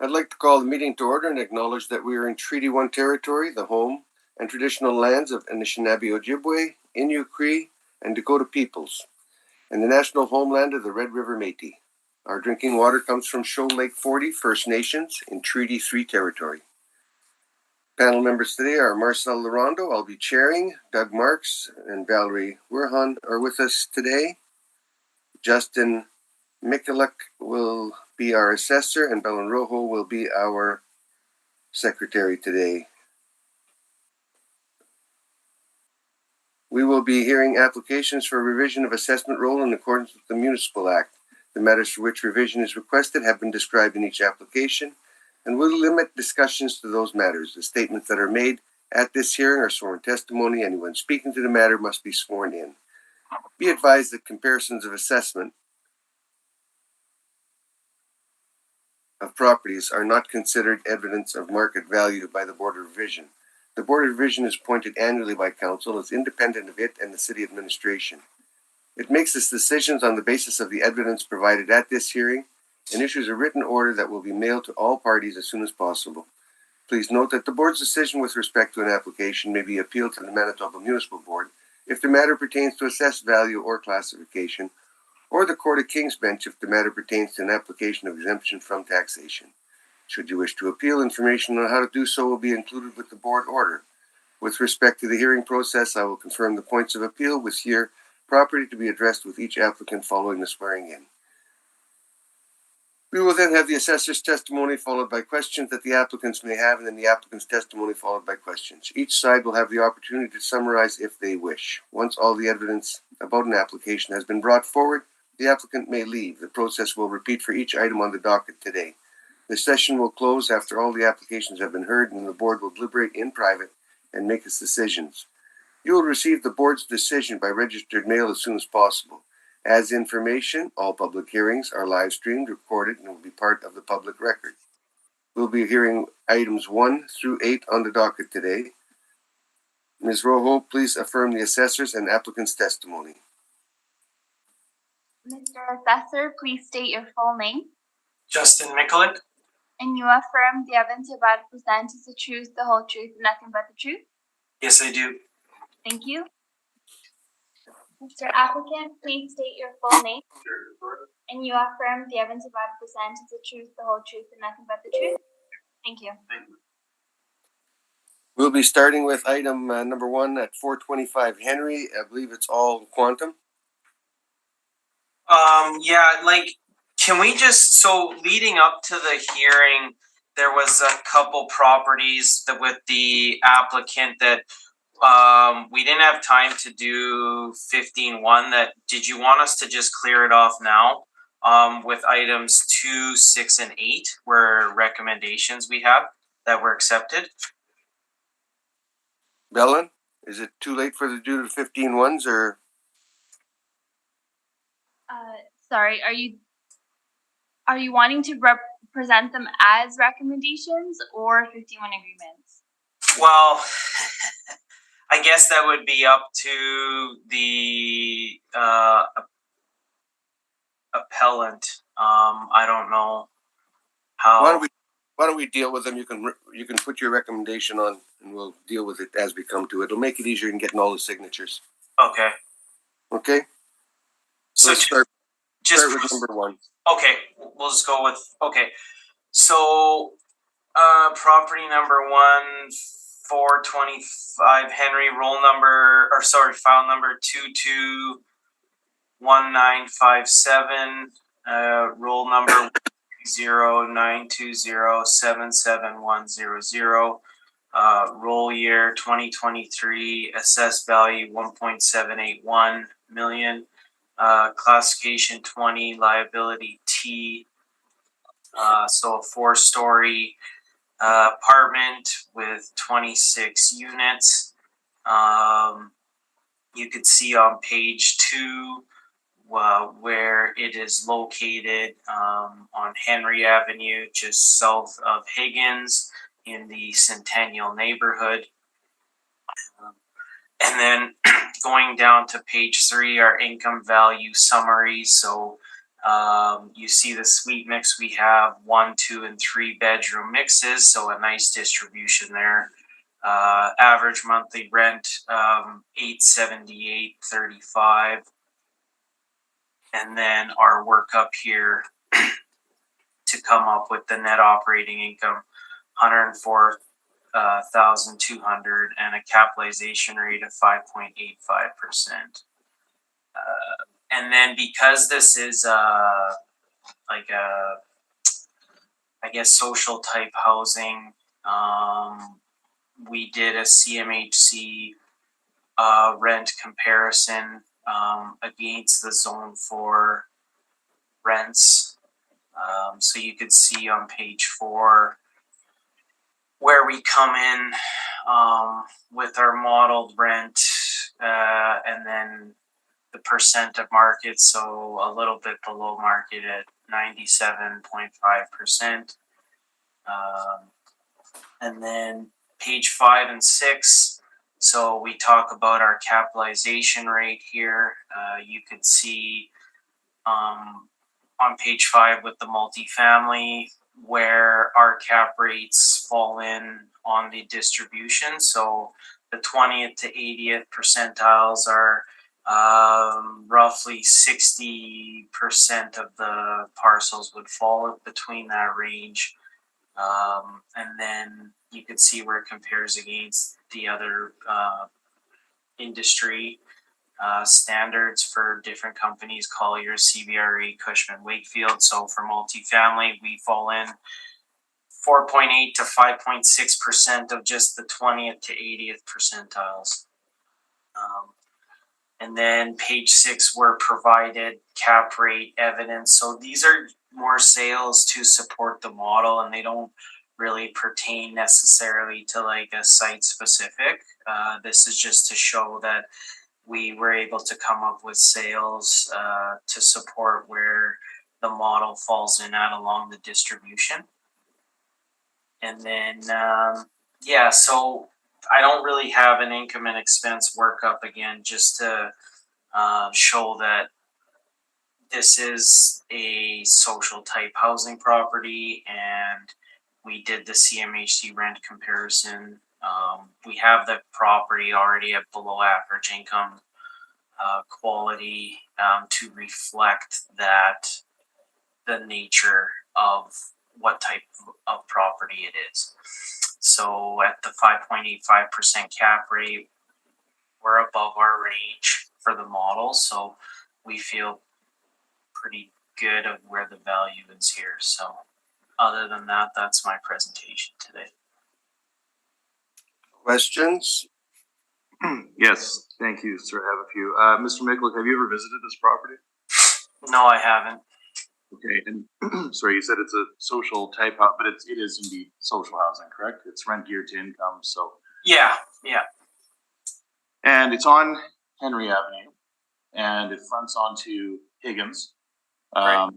I'd like to call the meeting to order and acknowledge that we are in Treaty 1 territory, the home and traditional lands of Anishinaabe Ojibwe, Innu Cree, and Dakota peoples, and the national homeland of the Red River Métis. Our drinking water comes from Shoal Lake 40 First Nations in Treaty 3 territory. Panel members today are Marcel Larondo, I'll be chairing, Doug Marks and Valerie Werhan are with us today. Justin Mikulak will be our assessor, and Belen Rojo will be our secretary today. We will be hearing applications for revision of assessment roll in accordance with the Municipal Act. The matters for which revision is requested have been described in each application, and we'll limit discussions to those matters. The statements that are made at this hearing are sworn testimony. Anyone speaking to the matter must be sworn in. Be advised that comparisons of assessment of properties are not considered evidence of market value by the Board of Revision. The Board of Revision is appointed annually by Council as independent of it and the City Administration. It makes its decisions on the basis of the evidence provided at this hearing and issues a written order that will be mailed to all parties as soon as possible. Please note that the Board's decision with respect to an application may be appealed to the Manitoba Municipal Board if the matter pertains to assessed value or classification, or the Court of King's Bench if the matter pertains to an application of exemption from taxation. Should you wish to appeal, information on how to do so will be included with the Board order. With respect to the hearing process, I will confirm the points of appeal with here property to be addressed with each applicant following the swearing in. We will then have the assessor's testimony followed by questions that the applicants may have, and then the applicant's testimony followed by questions. Each side will have the opportunity to summarize if they wish. Once all the evidence about an application has been brought forward, the applicant may leave. The process will repeat for each item on the docket today. The session will close after all the applications have been heard, and the Board will deliberate in private and make its decisions. You will receive the Board's decision by registered mail as soon as possible. As information, all public hearings are live streamed, recorded, and will be part of the public record. We'll be hearing items 1 through 8 on the docket today. Ms. Rojo, please affirm the assessor's and applicant's testimony. Mr. Assessor, please state your full name. Justin Mikulak. And you affirm the evidence you're about to present is the truth, the whole truth, and nothing but the truth? Yes, I do. Thank you. Mr. Applicant, please state your full name. And you affirm the evidence you're about to present is the truth, the whole truth, and nothing but the truth? Thank you. We'll be starting with item number 1 at 425 Henry. I believe it's all quantum. Can we just, so leading up to the hearing, there was a couple properties that with the applicant that we didn't have time to do 15-1. Did you want us to just clear it off now with items 2, 6, and 8 were recommendations we have that were accepted? Belen, is it too late for the do the 15-1s or? Sorry, are you wanting to present them as recommendations or 51 agreements? Well, I guess that would be up to the appellant. I don't know how. Why don't we deal with them? You can put your recommendation on, and we'll deal with it as we come to it. It'll make it easier in getting all the signatures. Okay. Okay. So let's start with number 1. Okay, we'll just go with, okay. So, property number 1, 425 Henry, file number 221957, roll number 0920777100, roll year 2023, assessed value 1.781 million. Classification 20, liability T. So a 4-story apartment with 26 units. You could see on page 2 where it is located on Henry Avenue, just south of Higgins in the Centennial neighborhood. And then going down to page 3, our income value summary. So You see the suite mix, we have 1, 2, and 3 bedroom mixes, so a nice distribution there. Average monthly rent, $878.35. And then our workup here to come up with the net operating income, 104,200, and a capitalization rate of 5.85%. And then because this is like a, I guess, social type housing, we did a CMHC rent comparison against the zone 4 rents. So you could see on page 4 where we come in with our modeled rent, and then the percent of market, so a little bit below market at 97.5%. And then page 5 and 6, so we talk about our capitalization rate here. You could see on page 5 with the multifamily where our cap rates fall in on the distribution. So the 20th to 80th percentiles are roughly 60% of the parcels would fall between that range. And then you could see where it compares against the other industry standards for different companies, Colliers, CBRE, Cushman, Wakefield. So for multifamily, we fall in 4.8 to 5.6% of just the 20th to 80th percentiles. And then page 6, we're provided cap rate evidence. So these are more sales to support the model, and they don't really pertain necessarily to like a site specific. This is just to show that we were able to come up with sales to support where the model falls in at along the distribution. And then, yeah, so I don't really have an income and expense workup again, just to show that this is a social type housing property, and we did the CMHC rent comparison. We have the property already at below average income quality to reflect that the nature of what type of property it is. So at the 5.85% cap rate, we're above our range for the model. So we feel pretty good of where the value is here. So other than that, that's my presentation today. Questions? Yes, thank you, sir. I have a few. Mr. Miklick, have you ever visited this property? No, I haven't. Okay, and sorry, you said it's a social type house, but it is indeed social housing, correct? It's rent geared to income, so. Yeah. And it's on Henry Avenue, and it fronts onto Higgins. Right.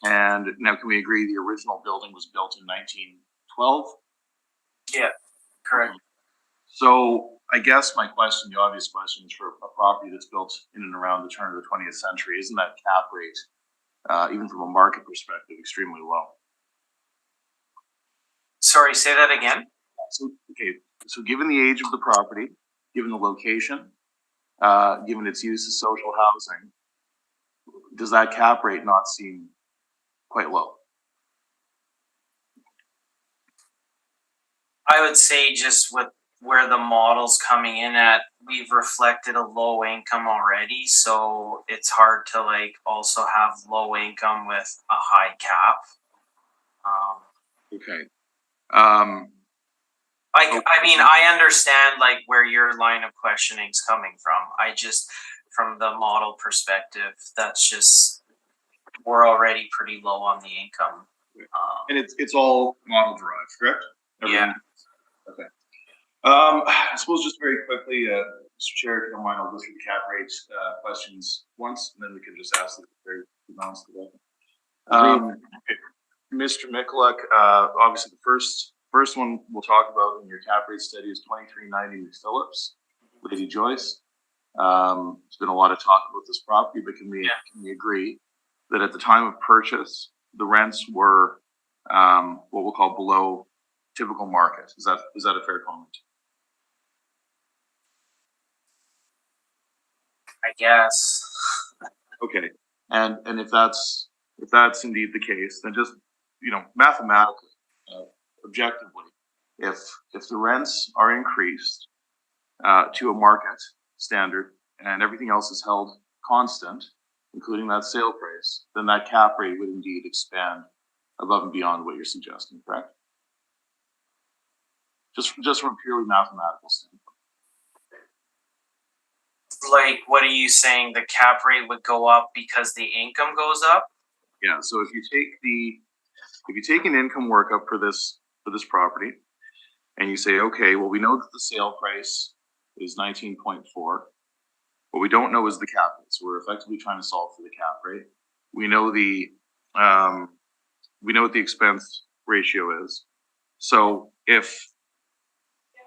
And now, can we agree the original building was built in 1912? Yeah, correct. So I guess my question, the obvious question, is for a property that's built in and around the turn of the 20th century, isn't that cap rate, even from a market perspective, extremely low? Sorry, say that again. So given the age of the property, given the location, given its use as social housing, does that cap rate not seem quite low? I would say just with where the model's coming in at, we've reflected a low income already, so it's hard to like also have low income with a high cap. Okay. I mean, I understand like where your line of questioning is coming from. I just, from the model perspective, that's just, we're already pretty low on the income. And it's all model derived, correct? Yeah. Okay. I suppose just very quickly, Mr. Chair, if you don't mind, I'll go through the cap rate questions once, and then we can just ask the very balance to that. Mr. Miklick, obviously the first one we'll talk about in your cap rate study is 2390 Phillips, Lady Joyce. There's been a lot of talk about this property, but can we agree that at the time of purchase, the rents were what we'll call below typical market. Is that a fair comment? I guess. Okay, and if that's indeed the case, then just mathematically, objectively, if the rents are increased to a market standard and everything else is held constant, including that sale price, then that cap rate would indeed expand above and beyond what you're suggesting, correct? Just from a purely mathematical standpoint. Like, what are you saying? The cap rate would go up because the income goes up? Yeah. So if you take an income workup for this property, and you say, okay, well, we know that the sale price is 19.4. What we don't know is the cap rate. So we're effectively trying to solve for the cap rate. We know what the expense ratio is. So if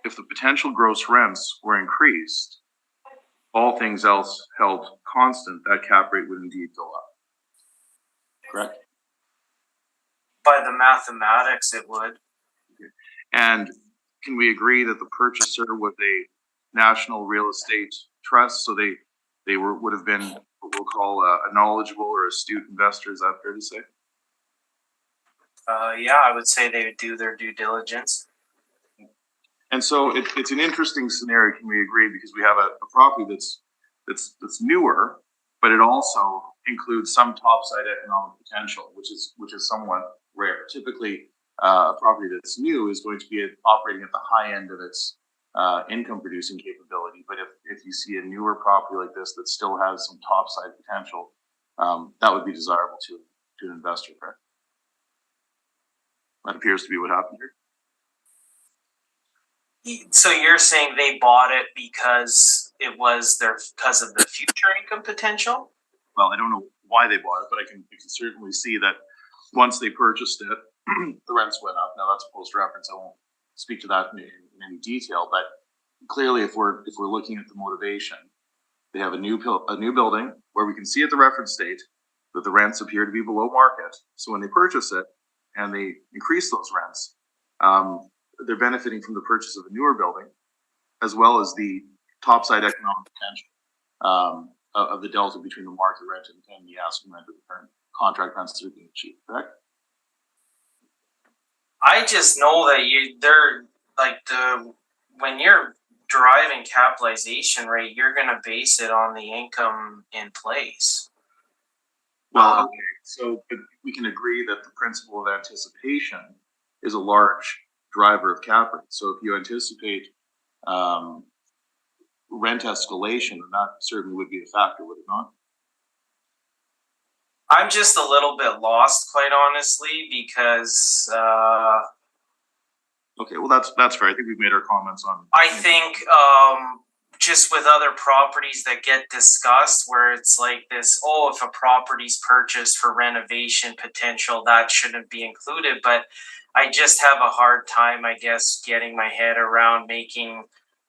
the potential gross rents were increased, all things else held constant, that cap rate would indeed go up. Correct? By the mathematics, it would. Okay. And can we agree that the purchaser was a national real estate trust? So they would have been what we'll call a knowledgeable or astute investor. Is that fair to say? Yeah, I would say they would do their due diligence. And so it's an interesting scenario. Can we agree? Because we have a property that's newer, but it also includes some topside economic potential, which is somewhat rare. Typically, a property that's new is going to be operating at the high end of its income producing capability. But if you see a newer property like this that still has some topside potential, that would be desirable to an investor. Correct? That appears to be what happened here. So you're saying they bought it because it was because of the future income potential? Well, I don't know why they bought it, but I can certainly see that once they purchased it, the rents went up. Now that's post reference. I won't speak to that in any detail, but clearly, if we're looking at the motivation, they have a new building where we can see at the reference date that the rents appear to be below market. So when they purchase it and they increase those rents, they're benefiting from the purchase of a newer building, as well as the topside economic potential of the delta between the market rent and the asking rent of the current contract rents that are being achieved. Correct? I just know that they're like when you're driving capitalization rate, you're going to base it on the income in place. Well, okay. So but we can agree that the principle of anticipation is a large driver of cap rate. So if you anticipate rent escalation, then that certainly would be a factor, would it not? I'm just a little bit lost, quite honestly, because okay, well that's fair. I think we've made our comments on. I think just with other properties that get discussed, where it's like this, if a property's purchased for renovation potential, that shouldn't be included. But I just have a hard time, I guess, getting my head around making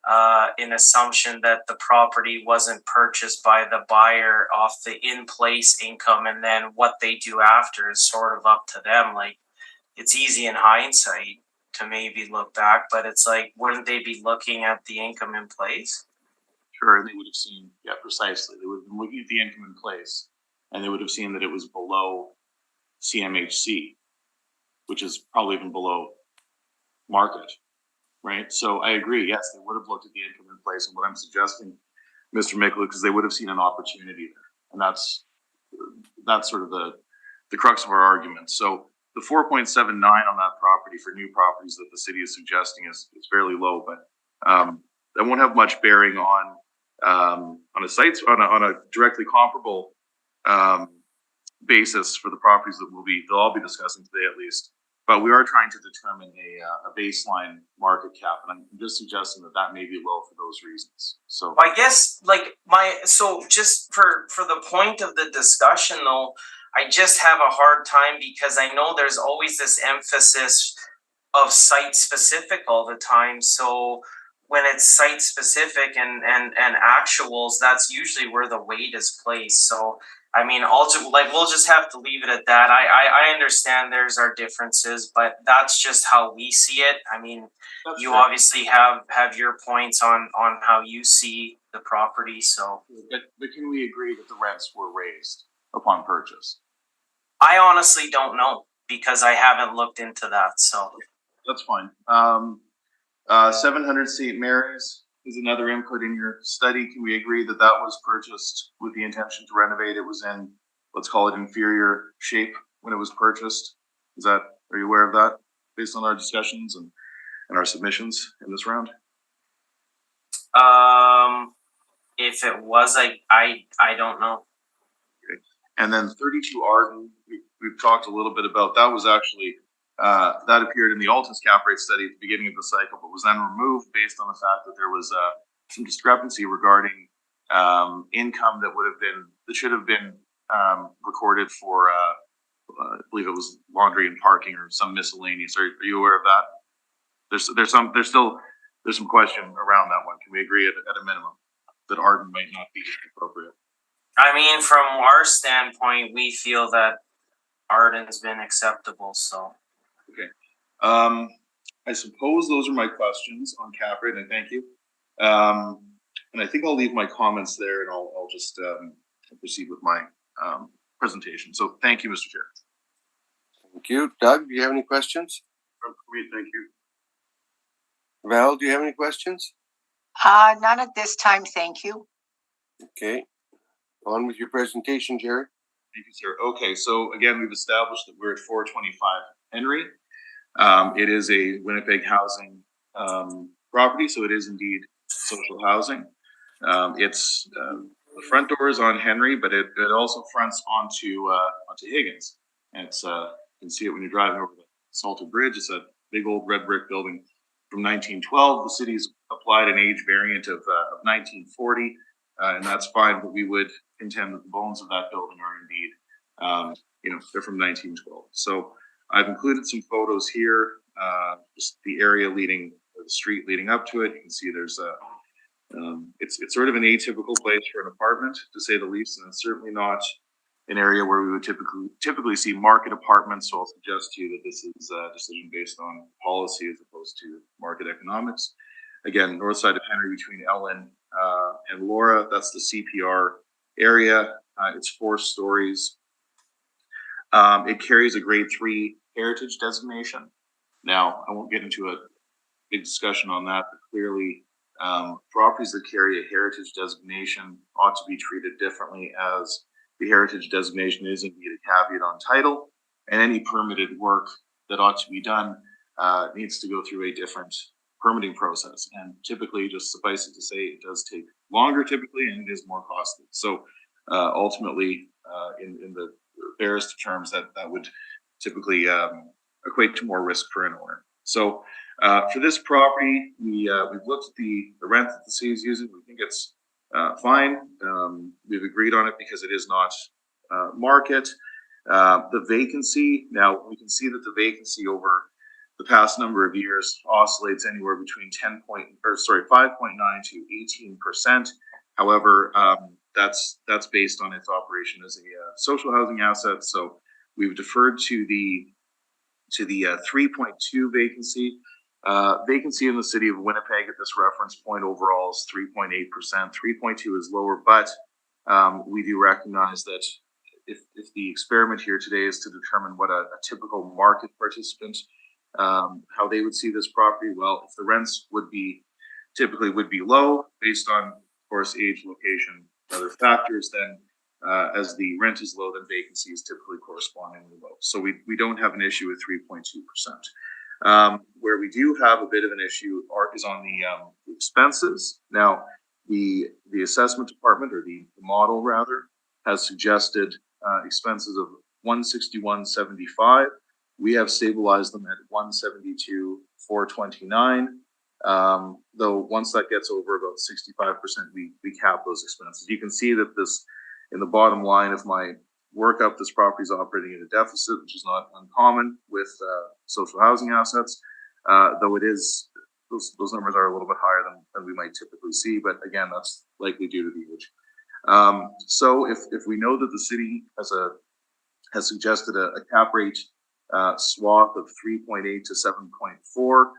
an assumption that the property wasn't purchased by the buyer off the in-place income, and then what they do after is sort of up to them. Like, it's easy in hindsight to maybe look back, but it's like, wouldn't they be looking at the income in place? Sure, and they would have seen, yeah, precisely. They would have been looking at the income in place, and they would have seen that it was below CMHC, which is probably even below market, right? So I agree, yes, they would have looked at the income in place, and what I'm suggesting, Mr. Mikulik, is they would have seen an opportunity there, and that's sort of the crux of our argument. So the 4.79 on that property for new properties that the city is suggesting is fairly low, but that won't have much bearing on a site on a directly comparable basis for the properties that they'll all be discussing today at least. But we are trying to determine a baseline market cap, and I'm just suggesting that may be low for those reasons. So I guess just for the point of the discussion though, I just have a hard time because I know there's always this emphasis of site specific all the time. So when it's site specific and actuals, that's usually where the weight is placed. So I mean, we'll just have to leave it at that. I understand there's our differences, but that's just how we see it. I mean, That's you fair. obviously have your points on how you see the property. So But can we agree that the rents were raised upon purchase? I honestly don't know because I haven't looked into that. So That's fine. 700 St. Mary's is another input in your study. Can we agree that that was purchased with the intention to renovate? It was in, let's call it, inferior shape when it was purchased. Are you aware of that based on our discussions and our submissions in this round? if it was, I don't know. And then 32 Arden, we've talked a little bit about. That was actually that appeared in the Altus cap rate study at the beginning of the cycle, but was then removed based on the fact that there was some discrepancy regarding income that should have been recorded for I believe it was laundry and parking or some miscellaneous. Are you aware of that? There's some question around that one. Can we agree at a minimum that Arden might not be appropriate? I mean, from our standpoint, we feel that Arden's been acceptable. So okay. I suppose those are my questions on cap rate, and thank you. And I think I'll leave my comments there, and I'll just proceed with my presentation. So thank you, Mr. Chair. Thank you. Doug, do you have any questions? Thank you. Val, do you have any questions? None at this time, thank you. Okay. On with your presentation, Jerry. Thank you, sir. Okay, so again, we've established that we're at 425 Henry. It is a Winnipeg housing property, so it is indeed social housing. It's the front door is on Henry, but it also fronts onto Higgins. And it's you can see it when you're driving over the Salted Bridge. It's a big old red brick building from 1912. The city's applied an age variant of 1940, and that's fine. But we would contend that the bones of that building are indeed, they're from 1912. So I've included some photos here, just the area the street leading up to it. You can see there's it's sort of an atypical place for an apartment, to say the least, and it's certainly not an area where we would typically see market apartments. So I'll suggest to you that this is a decision based on policy as opposed to market economics. Again, north side of Henry between Ellen and Laura, that's the CPR area. It's 4 stories. It carries a grade 3 heritage designation. Now, I won't get into a big discussion on that, but clearly properties that carry a heritage designation ought to be treated differently, as the heritage designation is indeed a caveat on title, and any permitted work that ought to be done needs to go through a different permitting process. And typically, just suffice it to say, it does take longer typically, and it is more costly. So ultimately, in the barest terms, that would typically equate to more risk for an owner. So for this property, we've looked at the rent that the city is using. We think it's fine. We've agreed on it because it is not market. The vacancy, now we can see that the vacancy over the past number of years oscillates anywhere between 5.9 to 18%. However, that's based on its operation as a social housing asset. So we've deferred to the 3.2 vacancy. Vacancy in the city of Winnipeg at this reference point overall is 3.8%. 3.2 is lower, but we do recognize that if the experiment here today is to determine what a typical market participant, how they would see this property, well, if the rents would be low based on, of course, age, location, other factors, then as the rent is low, then vacancy is typically correspondingly low. So we don't have an issue with 3.2%. Where we do have a bit of an issue is on the expenses. Now, the assessment department, or the model rather, has suggested expenses of $161.75. We have stabilized them at $172,429. Though once that gets over about 65%, we cap those expenses. You can see that this, in the bottom line of my workup, this property is operating at a deficit, which is not uncommon with social housing assets. Though it is, those numbers are a little bit higher than we might typically see, but again, that's likely due to the age. So if we know that the city has suggested a cap rate swath of 3.8 to 7.4,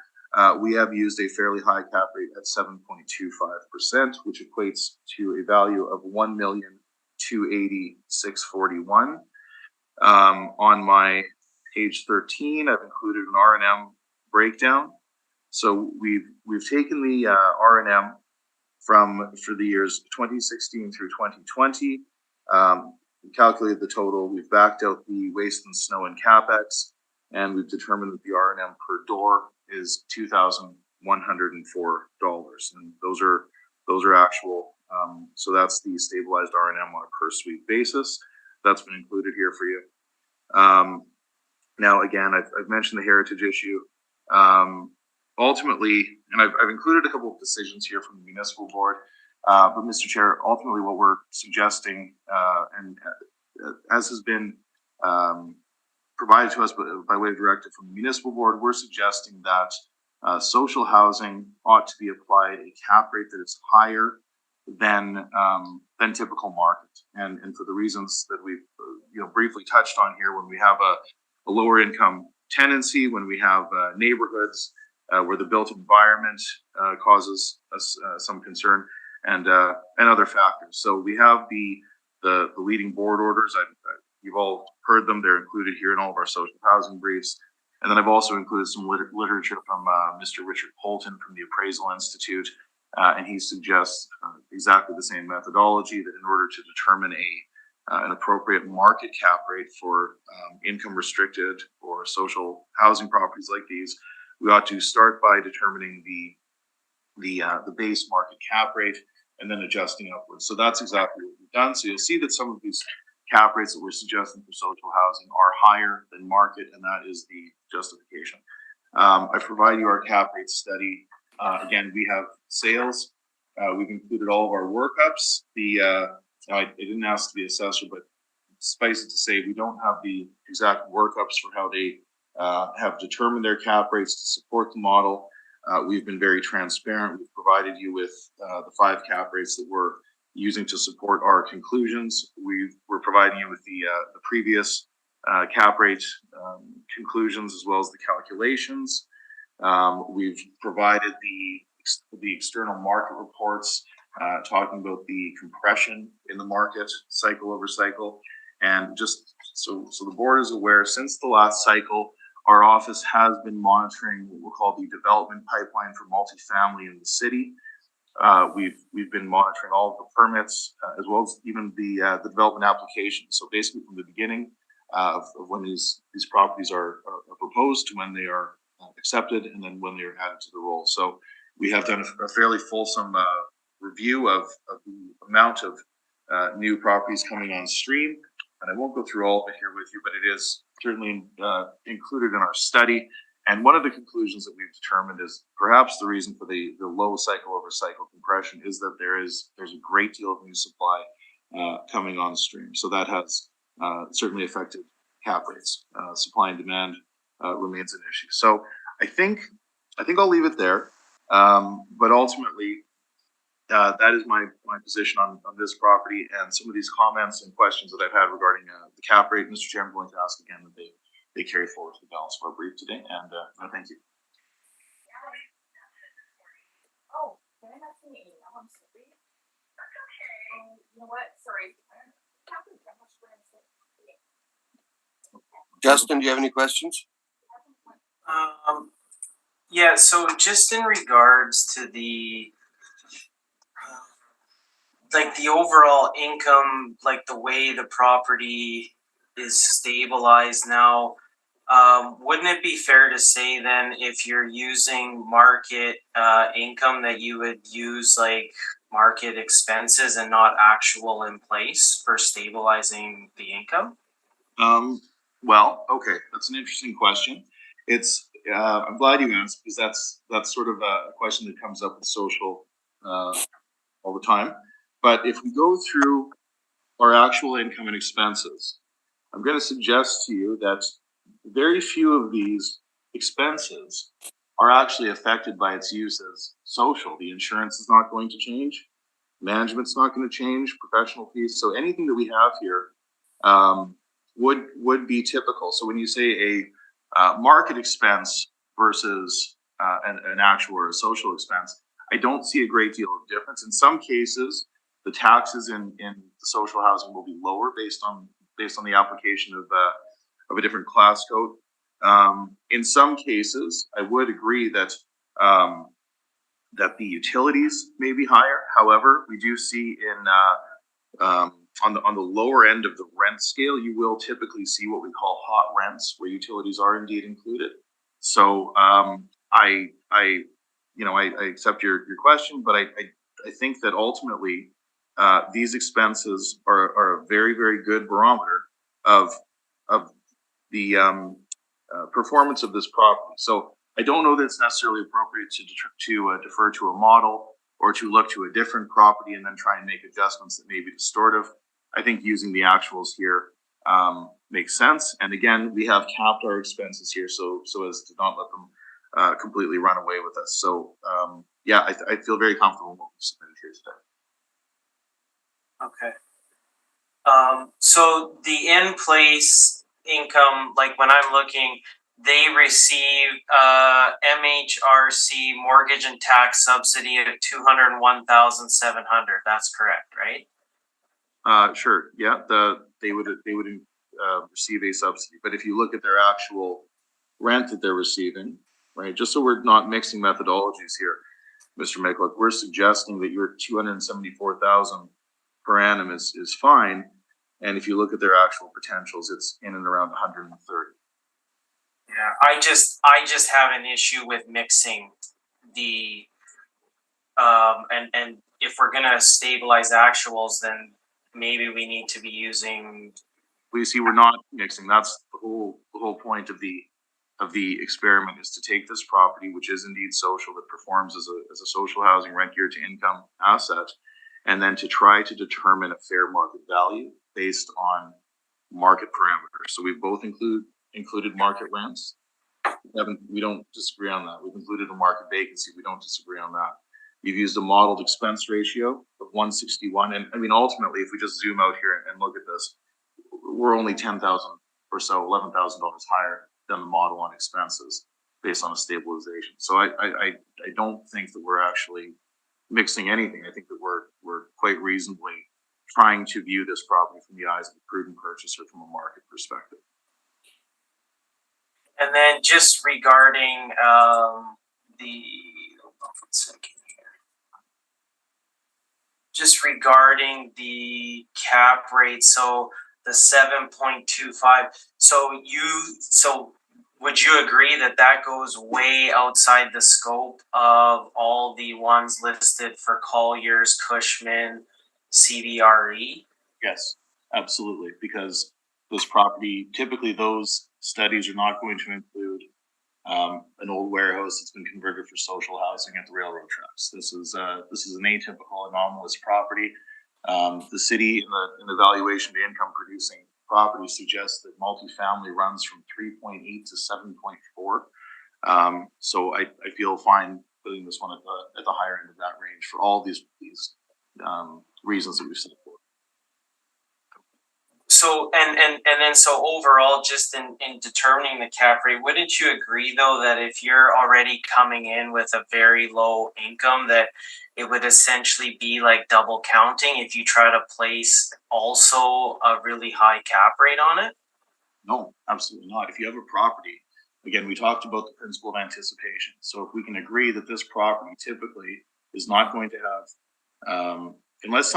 we have used a fairly high cap rate at 7.25%, which equates to a value of $1,280,641. On my page 13, I've included an R&M breakdown. So we've taken the R&M for the years 2016 through 2020. Calculated the total. We've backed out the waste and snow and capex, and we've determined that the R&M per door is $2,104, and those are actual. So that's the stabilized R&M on a per suite basis. That's been included here for you. Now, again, I've mentioned the heritage issue. Ultimately, and I've included a couple of decisions here from the municipal board, but Mr. Chair, ultimately what we're suggesting, and as has been provided to us by way of directive from the municipal board, we're suggesting that social housing ought to be applied a cap rate that is higher than typical market, and for the reasons that we've briefly touched on here. When we have a lower income tenancy, when we have neighborhoods where the built environment causes us some concern, and other factors. So we have the leading board orders. You've all heard them. They're included here in all of our social housing briefs. And then I've also included some literature from Mr. Richard Polton from the Appraisal Institute, and he suggests exactly the same methodology, that in order to determine an appropriate market cap rate for income restricted or social housing properties like these, we ought to start by determining the base market cap rate and then adjusting upwards. So that's exactly what we've done. So you'll see that some of these cap rates that we're suggesting for social housing are higher than market, and that is the justification. I provide you our cap rate study. Again, we have sales. We've included all of our workups. I didn't ask the assessor, but suffice it to say, we don't have the exact workups for how they have determined their cap rates to support the model. We've been very transparent. We've provided you with the 5 cap rates that we're using to support our conclusions. We're providing you with the previous cap rate conclusions as well as the calculations. We've provided the external market reports talking about the compression in the market cycle over cycle. And just so the board is aware, since the last cycle, our office has been monitoring what we'll call the development pipeline for multifamily in the city. We've been monitoring all of the permits as well as even the development applications. So basically, from the beginning of when these properties are proposed to when they are accepted, and then when they are added to the roll. So we have done a fairly fulsome review of the amount of new properties coming on stream. And I won't go through all of it here with you, but it is certainly included in our study. And one of the conclusions that we've determined is perhaps the reason for the low cycle over cycle compression is that there's a great deal of new supply coming on stream. So that has certainly affected cap rates. Supply and demand remains an issue. So I think I'll leave it there. But ultimately, that is my position on this property, and some of these comments and questions that I've had regarding the cap rate. Mr. Chair, I'm going to ask again that they carry forward to the balance of our brief today, and thank you. Oh, did I not see an email? I'm sorry. You know what? Sorry. Justin, do you have any questions? Yeah, so just in regards to the the overall income, like the way the property is stabilized now, wouldn't it be fair to say then, if you're using market income, that you would use like market expenses and not actual in place for stabilizing the income? Well, okay, that's an interesting question. I'm glad you asked, because that's sort of a question that comes up with social all the time. But if we go through our actual income and expenses, I'm going to suggest to you that very few of these expenses are actually affected by its use as social. The insurance is not going to change. Management's not going to change, professional fees. So anything that we have here would be typical. So when you say a market expense versus an actual or a social expense, I don't see a great deal of difference. In some cases, the taxes in the social housing will be lower based on the application of a different class code. In some cases, I would agree that that the utilities may be higher. However, we do see on the lower end of the rent scale, you will typically see what we call hot rents, where utilities are indeed included. So I accept your question, but I think that ultimately these expenses are a very, very good barometer of the performance of this property. So I don't know that it's necessarily appropriate to defer to a model or to look to a different property and then try and make adjustments that may be distortive. I think using the actuals here makes sense. And again, we have capped our expenses here so as to not let them completely run away with us. So yeah, I feel very comfortable with what we've submitted here today. Okay. So the in-place income, like when I'm looking, they receive MHRC mortgage and tax subsidy of $201,700. That's correct, right? Sure. Yeah, they would receive a subsidy, but if you look at their actual rent that they're receiving, right? Just so we're not mixing methodologies here, Mr. Miklik, we're suggesting that your $274,000 per annum is fine, and if you look at their actual potentials, it's in and around 130. Yeah, I just have an issue with mixing the and if we're gonna stabilize actuals, then maybe we need to be using. We see we're not mixing. That's the whole point of the experiment, is to take this property, which is indeed social, that performs as a social housing rent geared to income asset, and then to try to determine a fair market value based on market parameters. So we've both included market rents. We don't disagree on that. We've included a market vacancy. We don't disagree on that. You've used a modeled expense ratio of 161. And I mean, ultimately, if we just zoom out here and look at this, we're only $10,000 or so, $11,000 higher than the model on expenses based on a stabilization. So I don't think that we're actually mixing anything. I think that we're quite reasonably trying to view this property from the eyes of a prudent purchaser from a market perspective. And then just regarding just regarding the cap rate, so the 7.25. So would you agree that that goes way outside the scope of all the ones listed for Colliers, Cushman, CBRE? Yes, absolutely, because those property, typically those studies are not going to include an old warehouse that's been converted for social housing at the railroad tracks. This is an atypical, anomalous property. The city in the valuation of income producing property suggests that multifamily runs from 3.8 to 7.4. So I feel fine putting this one at the higher end of that range for all these reasons that we've set forth. So and then so overall, just in determining the cap rate, wouldn't you agree though that if you're already coming in with a very low income, that it would essentially be like double counting if you try to place also a really high cap rate on it? No, absolutely not. If you have a property, again, we talked about the principle of anticipation. So if we can agree that this property typically is not going to have, unless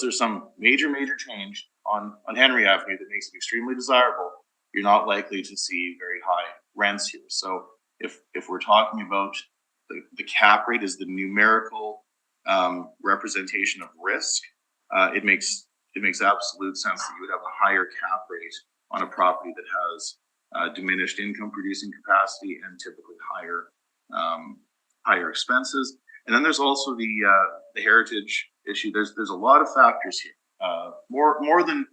there's some major change on Henry Avenue that makes it extremely desirable, you're not likely to see very high rents here. So if we're talking about the cap rate is the numerical representation of risk, it makes absolute sense that you would have a higher cap rate on a property that has diminished income producing capacity and typically higher expenses. And then there's also the heritage issue. There's a lot of factors here, more than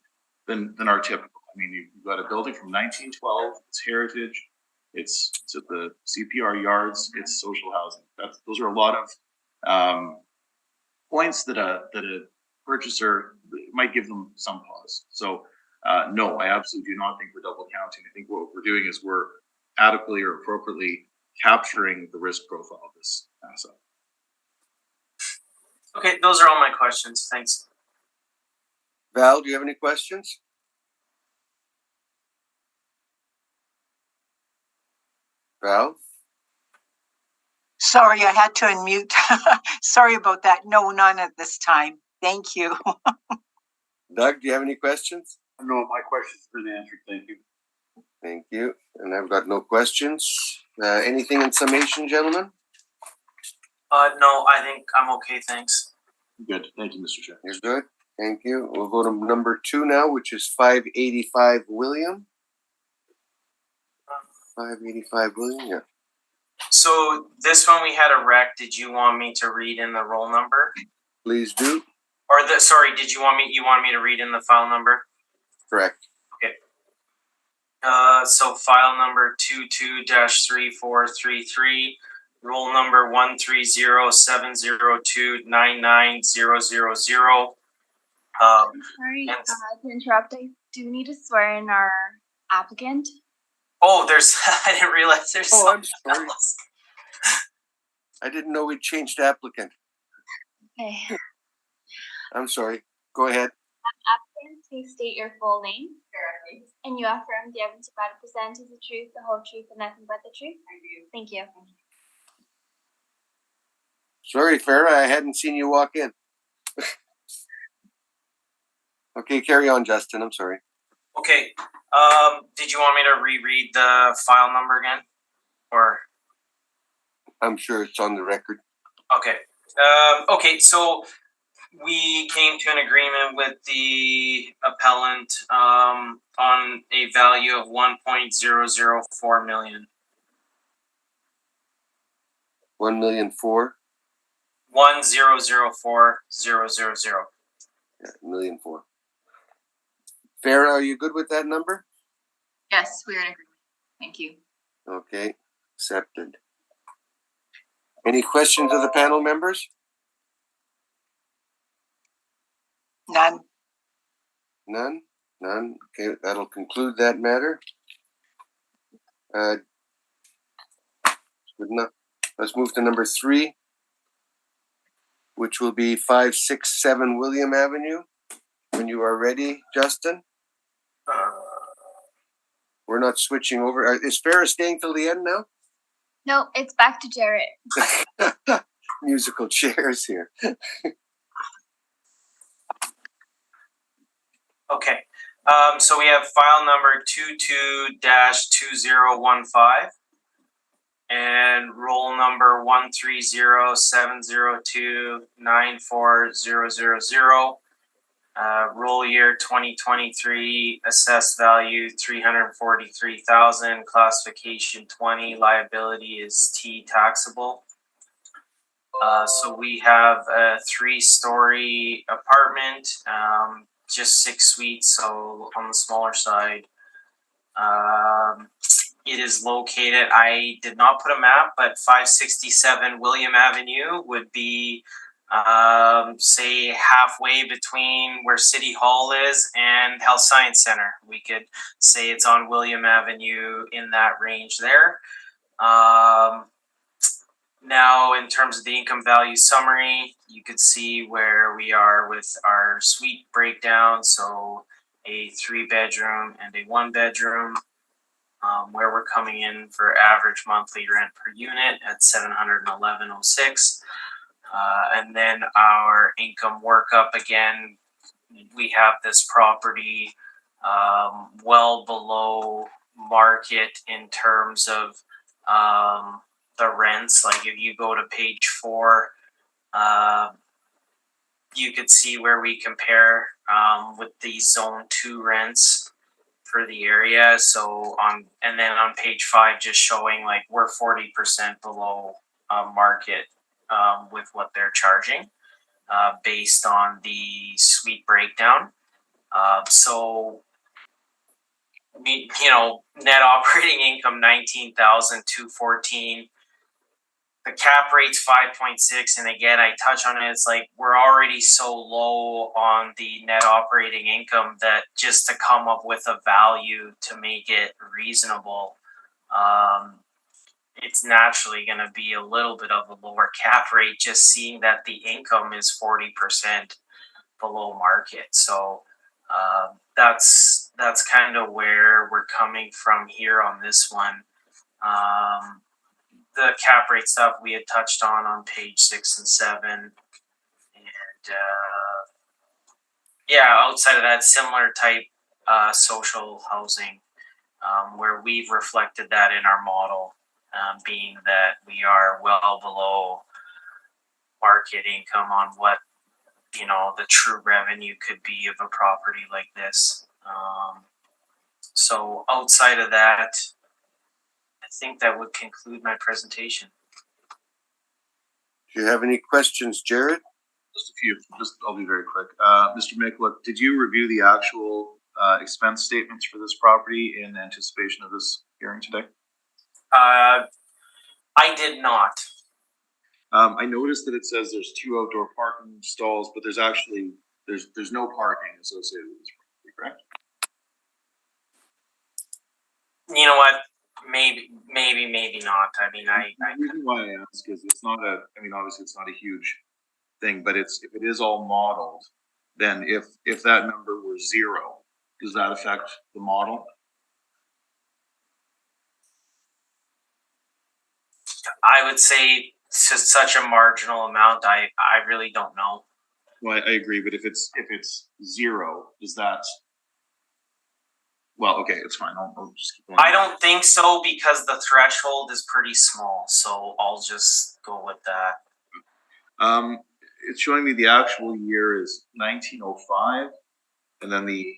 our typical. I mean, you've got a building from 1912. It's heritage. It's at the CPR yards. It's social housing. Those are a lot of points that a purchaser might give them some pause. So no, I absolutely do not think we're double counting. I think what we're doing is we're adequately or appropriately capturing the risk profile of this asset. Okay, those are all my questions. Thanks. Val, do you have any questions? Val? Sorry, I had to unmute. Sorry about that. No, none at this time. Thank you. Doug, do you have any questions? No, my question's been answered. Thank you. Thank you. And I've got no questions. Anything in summation, gentlemen? No, I think I'm okay. Thanks. Good. Thank you, Mr. Chair. You're good. Thank you. We'll go to number 2 now, which is 585 William. 585 William, yeah. So this one we had a wreck. Did you want me to read in the roll number? Please do. Or sorry, did you want me to read in the file number? Correct. So file number 22-3433, roll number 13070299000. Sorry and- to interrupt. I do need to swear in our applicant. Oh, there's I didn't realize there's Oh, I'm something sorry. else. I didn't know we changed applicant. Okay. I'm sorry. Go ahead. Applicant, please state your full name. And you affirm the evidence about to present is the truth, the whole truth, and nothing but the truth? I do. Thank you. Sorry, Farah, I hadn't seen you walk in. Okay, carry on, Justin. I'm sorry. Okay. Did you want me to reread the file number again? Or I'm sure it's on the record. okay. Okay, so we came to an agreement with the appellant on a value of 1.004 million. 1,000,004. 1004000. Yeah, 1,000,004. Farah, are you good with that number? Yes, we are in agreement. Thank you. Okay, accepted. Any questions of the panel members? None. None? None. Okay, that'll conclude that matter. Good enough. Let's move to number 3, which will be 567 William Avenue. When you are ready, Justin. We're not switching over. Is Farah staying till the end now? No, it's back to Jarrett. Musical chairs here. Okay. So we have file number 22-2015 and roll number 13070294000. Roll year 2023, assessed value 343,000, classification 20, liability is T taxable. So we have a 3-story apartment, just 6 suites, so on the smaller side. It is located, I did not put a map, but 567 William Avenue would be say halfway between where City Hall is and Health Science Center. We could say it's on William Avenue in that range there. Now, in terms of the income value summary, you could see where we are with our suite breakdown. So a 3-bedroom and a 1-bedroom, where we're coming in for average monthly rent per unit at $711.06. And then our income workup, again, we have this property well below market in terms of the rents. Like if you go to page 4, you could see where we compare with the zone 2 rents for the area. So and then on page 5, just showing like we're 40% below market with what they're charging based on the suite breakdown. So net operating income $19,214. the cap rate's 5.6, and again, I touch on it. It's like we're already so low on the net operating income that just to come up with a value to make it reasonable, it's naturally going to be a little bit of a lower cap rate. Just seeing that the income is 40% below market, so that's kind of where we're coming from here on this one. The cap rate stuff we had touched on page 6 and 7, and outside of that, similar type social housing, where we've reflected that in our model, being that we are well below market income on what the true revenue could be of a property like this. So outside of that, I think that would conclude my presentation. Do you have any questions, Jared? Just a few. I'll be very quick. Mr. Mikulik, did you review the actual expense statements for this property in anticipation of this hearing today? I did not. I noticed that it says there's 2 outdoor parking stalls, but there's actually there's no parking associated with this property, correct? You know what? Maybe not. I mean, The reason why I ask is it's not a. I mean, obviously it's not a huge thing, but if it is all modeled, then if that number were 0, does that affect the model? I would say it's just such a marginal amount. I really don't know. Well, I agree, but if it's 0, does that? Well, okay, it's fine. I'll just keep going. I don't think so because the threshold is pretty small, so I'll just go with that. It's showing me the actual year is 1905, and then the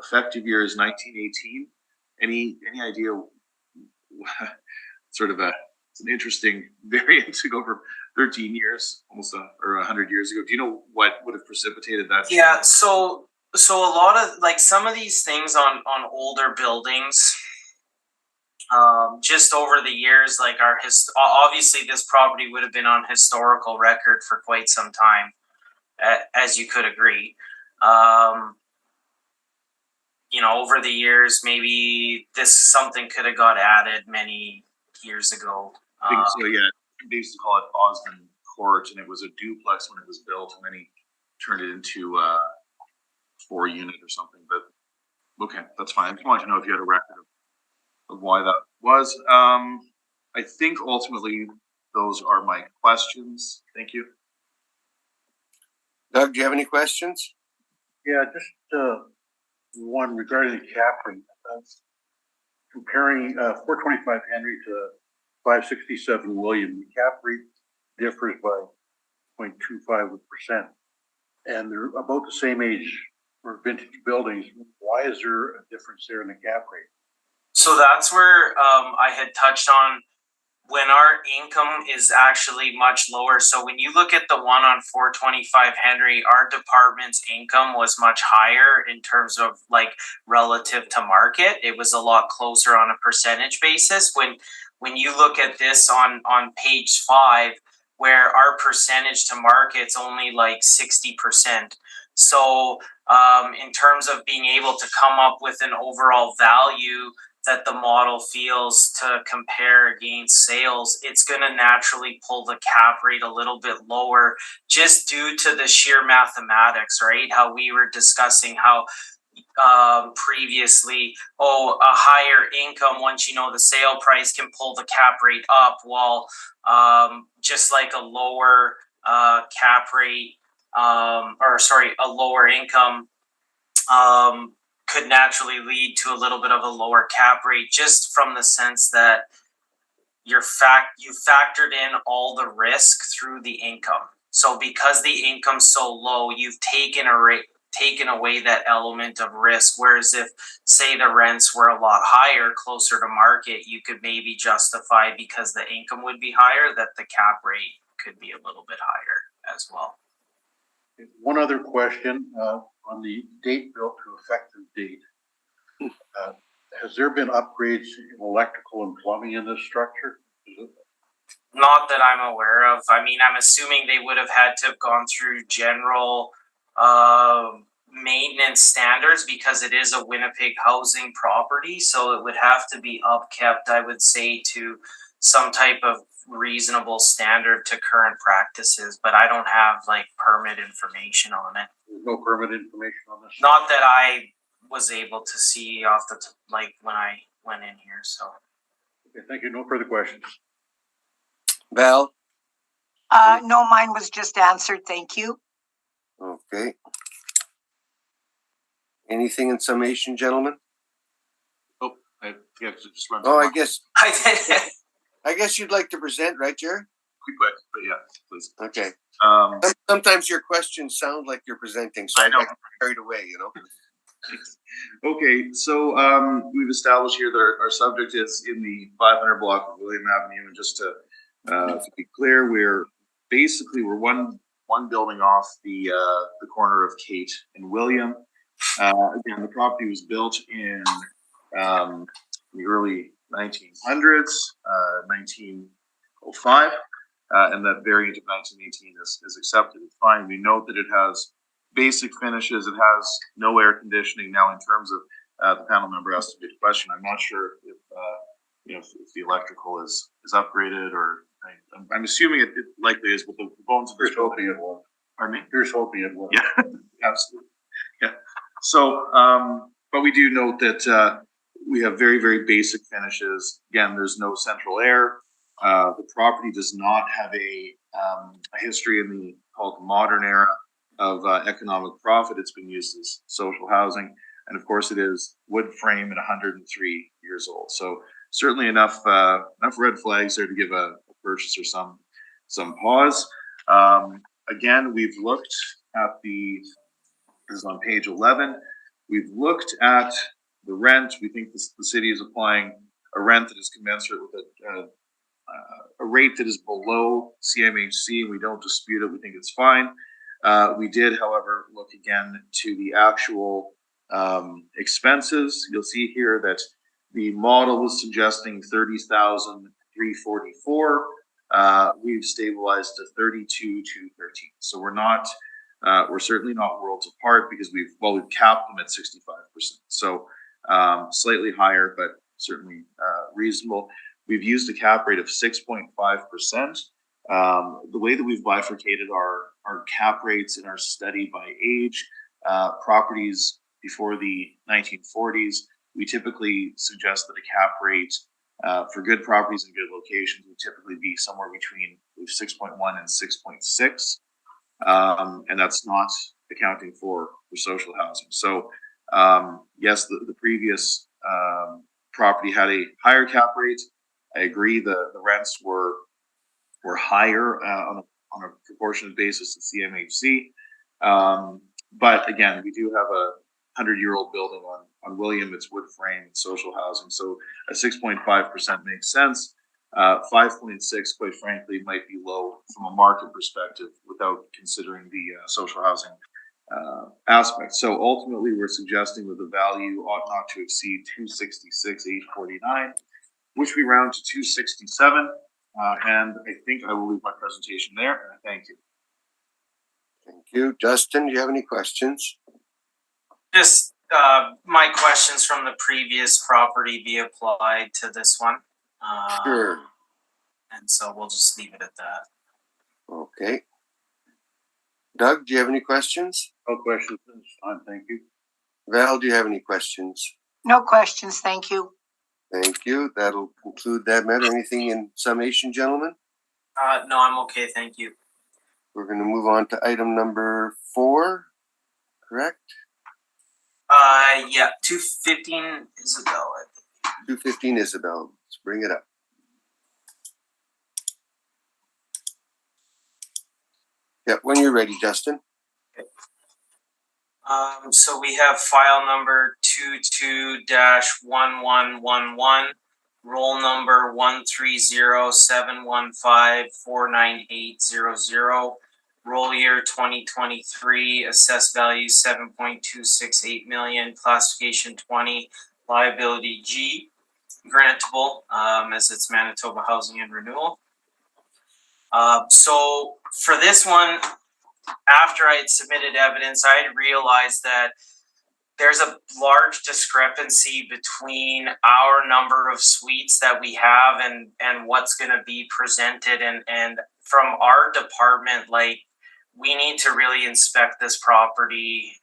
effective year is 1918. Any idea? Sort of it's an interesting variant to go for 13 years, almost or 100 years ago. Do you know what would have precipitated that? Yeah, so a lot of like some of these things on older buildings, just over the years, like obviously this property would have been on historical record for quite some time, as you could agree. Over the years, maybe something could have got added many years ago. I think so, yeah. They used to call it Osmond Court, and it was a duplex when it was built, and then he turned it into 4-unit or something. But okay, that's fine. I just wanted to know if you had a record of why that was. I think ultimately those are my questions. Thank you. Doug, do you have any questions? Yeah, just one regarding the cap rate. Comparing 425 Henry to 567 William, the cap rate differs by 0.25%, and they're about the same age for vintage buildings. Why is there a difference there in the cap rate? So that's where I had touched on when our income is actually much lower. So when you look at the one on 425 Henry, our department's income was much higher in terms of like relative to market. It was a lot closer on a percentage basis. When you look at this on page 5, where our percentage to market's only like 60%. So in terms of being able to come up with an overall value that the model feels to compare against sales, it's going to naturally pull the cap rate a little bit lower just due to the sheer mathematics, right? How we were discussing how previously, a higher income, once you know the sale price, can pull the cap rate up, while just like a lower cap rate, a lower income could naturally lead to a little bit of a lower cap rate, just from the sense that you factored in all the risk through the income. So because the income's so low, you've taken away that element of risk. Whereas if, say, the rents were a lot higher, closer to market, you could maybe justify, because the income would be higher, that the cap rate could be a little bit higher as well. One other question on the date built to effective date. Has there been upgrades in electrical and plumbing in this structure? Not that I'm aware of. I mean, I'm assuming they would have had to have gone through general maintenance standards because it is a Winnipeg housing property. So it would have to be upkept, I would say, to some type of reasonable standard to current practices. But I don't have like permit information on it. There's no permit information on this? Not that I was able to see off the like when I went in here. So Okay, thank you. No further questions. Val? No, mine was just answered. Thank you. Okay. Anything in summation, gentlemen? I guess just run. Oh, I guess I you'd like to present, right, Jerry? Quick, but yeah, please. Okay. Um, Sometimes your questions sound like you're presenting, so I know. I got carried away, you know? Okay, so we've established here that our subject is in the 500 block of William Avenue, and just to be clear, we're one building off the corner of Kate and William. Again, the property was built in the early 1900s, 1905, and that variant of 1918 is accepted. It's fine. We note that it has basic finishes. It has no air conditioning. Now, in terms of the panel member asked a good question. I'm not sure if if the electrical is upgraded, or I'm assuming it likely is, but the bones of this Here's hoping it won't. Pardon me? Here's hoping it won't. Yeah, absolutely. Yeah. So, but we do note that we have very, very basic finishes. Again, there's no central air. The property does not have a history in the called modern era of economic profit. It's been used as social housing, and of course, it is wood frame and 103 years old. So certainly enough red flags there to give a purchaser some pause. Again, we've looked at this is on page 11. We've looked at the rent. We think the city is applying a rent that is commensurate with a rate that is below CMHC. We don't dispute it. We think it's fine. We did, however, look again to the actual expenses. You'll see here that the model was suggesting $30,344. We've stabilized to $32,213. So we're certainly not worlds apart, because we've capped them at 65%. So slightly higher, but certainly reasonable. We've used a cap rate of 6.5%. The way that we've bifurcated our cap rates in our study by age, properties before the 1940s, we typically suggest that a cap rate for good properties in good locations would typically be somewhere between 6.1 and 6.6. And that's not accounting for social housing. So yes, the previous property had a higher cap rate. I agree the rents were higher on a proportionate basis to CMHC. But again, we do have a 100-year-old building on William. It's wood frame and social housing. So a 6.5% makes sense. 5.6, quite frankly, might be low from a market perspective without considering the social housing aspect. So ultimately, we're suggesting that the value ought not to exceed $266,849, which we round to $267. And I think I will leave my presentation there. And I thank you. Thank you. Justin, do you have any questions? just my questions from the previous property be applied to this one. Sure. And so we'll just leave it at that. Okay. Doug, do you have any questions? No questions this time, thank you. Val, do you have any questions? No questions, thank you. Thank you. That'll conclude that matter. Anything in summation, gentlemen? No, I'm okay, thank you. We're going to move on to item number 4, correct? Yeah, 215 Isabel. 215 Isabel. Let's bring it up. Yeah, when you're ready, Justin. So we have file number 22-1111, roll number 13071549800, roll year 2023, assessed value 7.268 million, classification 20, liability G, grantable as it's Manitoba Housing and Renewal. So for this one, after I had submitted evidence, I had realized that there's a large discrepancy between our number of suites that we have and what's going to be presented. And from our department, like, we need to really inspect this property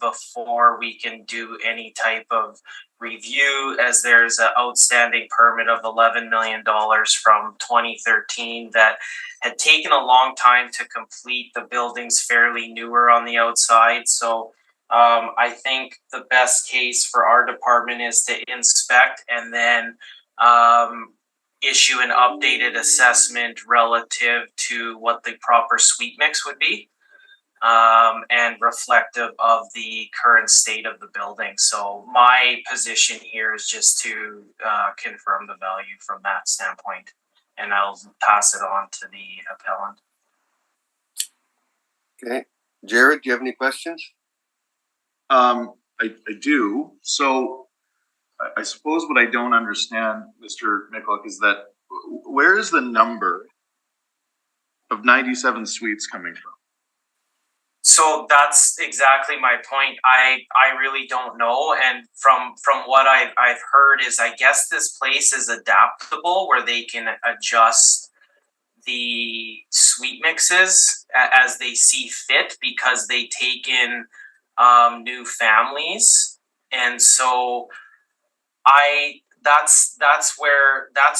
before we can do any type of review, as there's an outstanding permit of $11 million from 2013 that had taken a long time to complete. The building's fairly newer on the outside, so I think the best case for our department is to inspect and then issue an updated assessment relative to what the proper suite mix would be, and reflective of the current state of the building. So my position here is just to confirm the value from that standpoint, and I'll pass it on to the appellant. Okay. Jared, do you have any questions? I do. So I suppose what I don't understand, Mr. Mikulik, is that where is the number of 97 suites coming from? So that's exactly my point. I really don't know, and from what I've heard is, I guess this place is adaptable where they can adjust the suite mixes as they see fit, because they take in new families, and so that's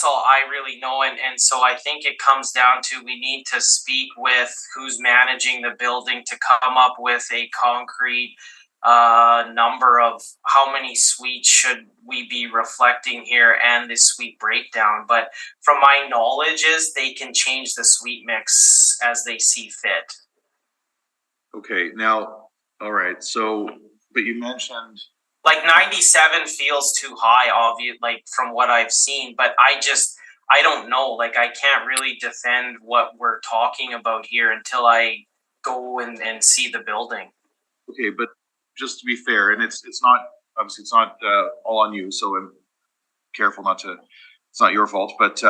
all I really know, and so I think it comes down to, we need to speak with who's managing the building to come up with a concrete number of how many suites should we be reflecting here, and the suite breakdown. But from my knowledge is they can change the suite mix as they see fit. Okay, now, all right. So, but you mentioned, Like 97 feels too high, obvious, like from what I've seen, but I don't know. Like, I can't really defend what we're talking about here until I go and see the building. okay, but just to be fair, and it's not, obviously it's not all on you, so I'm careful not to, it's not your fault, but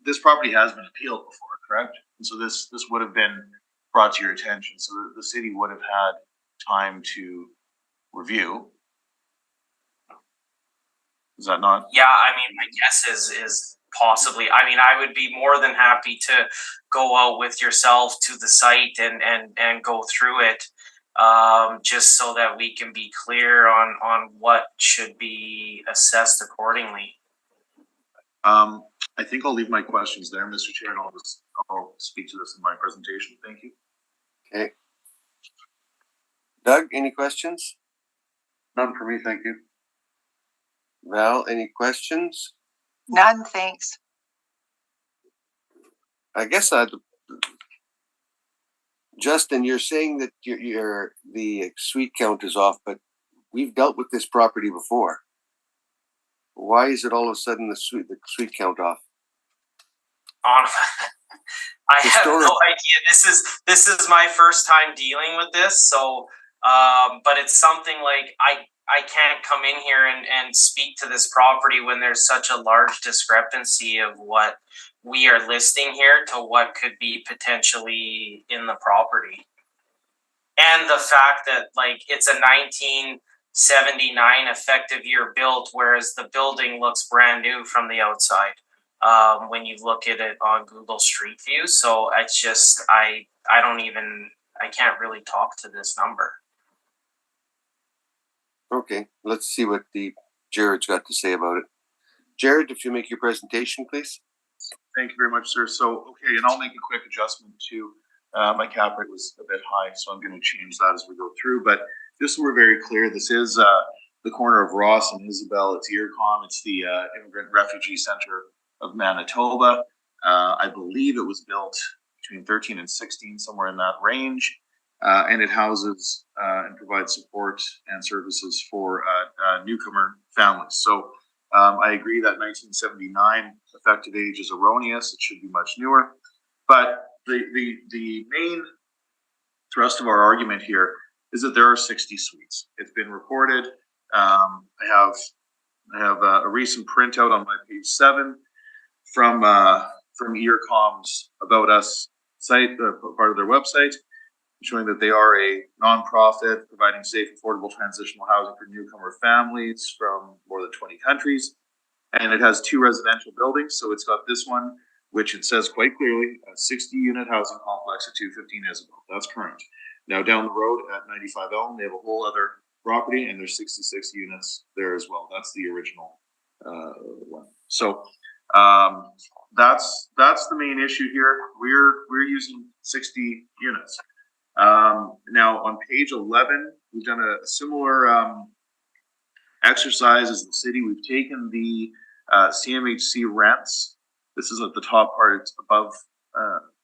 this property has been appealed before, correct? And so this would have been brought to your attention, so the city would have had time to review. Is that not? Yeah, I mean, my guess is possibly. I mean, I would be more than happy to go out with yourself to the site and go through it, just so that we can be clear on what should be assessed accordingly. I think I'll leave my questions there, Mr. Chair, and I'll speak to this in my presentation. Thank you. Okay. Doug, any questions? None for me, thank you. Val, any questions? None, thanks. I guess Justin, you're saying that the suite count is off, but we've dealt with this property before. Why is it all of a sudden the suite count off? I have no idea. This is my first time dealing with this, so but it's something like I can't come in here and speak to this property when there's such a large discrepancy of what we are listing here to what could be potentially in the property. And the fact that, like, it's a 1979 effective year built, whereas the building looks brand new from the outside when you look at it on Google Street View. So it's just, I can't really talk to this number. Okay, let's see what Jared's got to say about it. Jared, if you make your presentation, please. Thank you very much, sir. So, okay, and I'll make a quick adjustment too. My cap rate was a bit high, so I'm going to change that as we go through. But just so we're very clear, this is the corner of Ross and Isabel. It's EARCOM. It's the Immigrant Refugee Center of Manitoba. I believe it was built between 13 and 16, somewhere in that range. And it houses and provides support and services for newcomer families. So I agree that 1979 effective age is erroneous. It should be much newer. But the main thrust of our argument here is that there are 60 suites. It's been reported. I have a recent printout on my page 7 from from Earcom's About Us site, part of their website, showing that they are a nonprofit providing safe, affordable transitional housing for newcomer families from more than 20 countries. And it has 2 residential buildings. So it's got this one, which it says quite clearly, a 60-unit housing complex at 215 Isabel. That's current. Now down the road at 95 Elm, they have a whole other property, and there's 66 units there as well. That's the original one. So that's the main issue here. We're using 60 units. Now on page 11, we've done a similar exercise as the city. We've taken the CMHC rents. This is at the top part. It's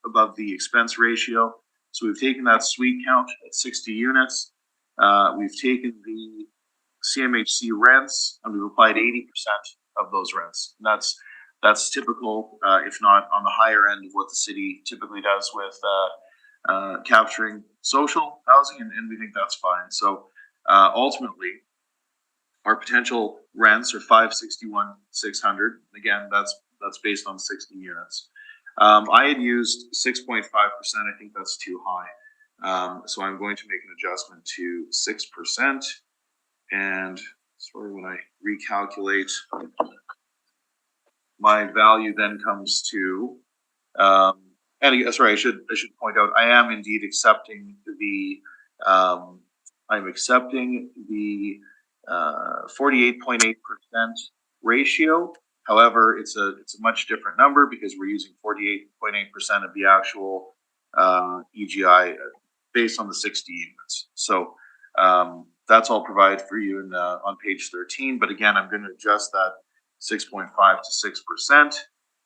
above the expense ratio. So we've taken that suite count at 60 units. We've taken the CMHC rents and we've applied 80% of those rents. And that's typical, if not on the higher end of what the city typically does with capturing social housing, and we think that's fine. So ultimately, our potential rents are $561,600. Again, that's based on 60 units. I had used 6.5%. I think that's too high. So I'm going to make an adjustment to 6%. And sorry, when I recalculate, my value then comes to, and sorry, I should point out, I am indeed accepting the, I'm accepting the 48.8% ratio. However, it's a much different number because we're using 48.8% of the actual EGI based on the 60 units. So that's all provided for you in on page 13. But again, I'm going to adjust that 6.5 to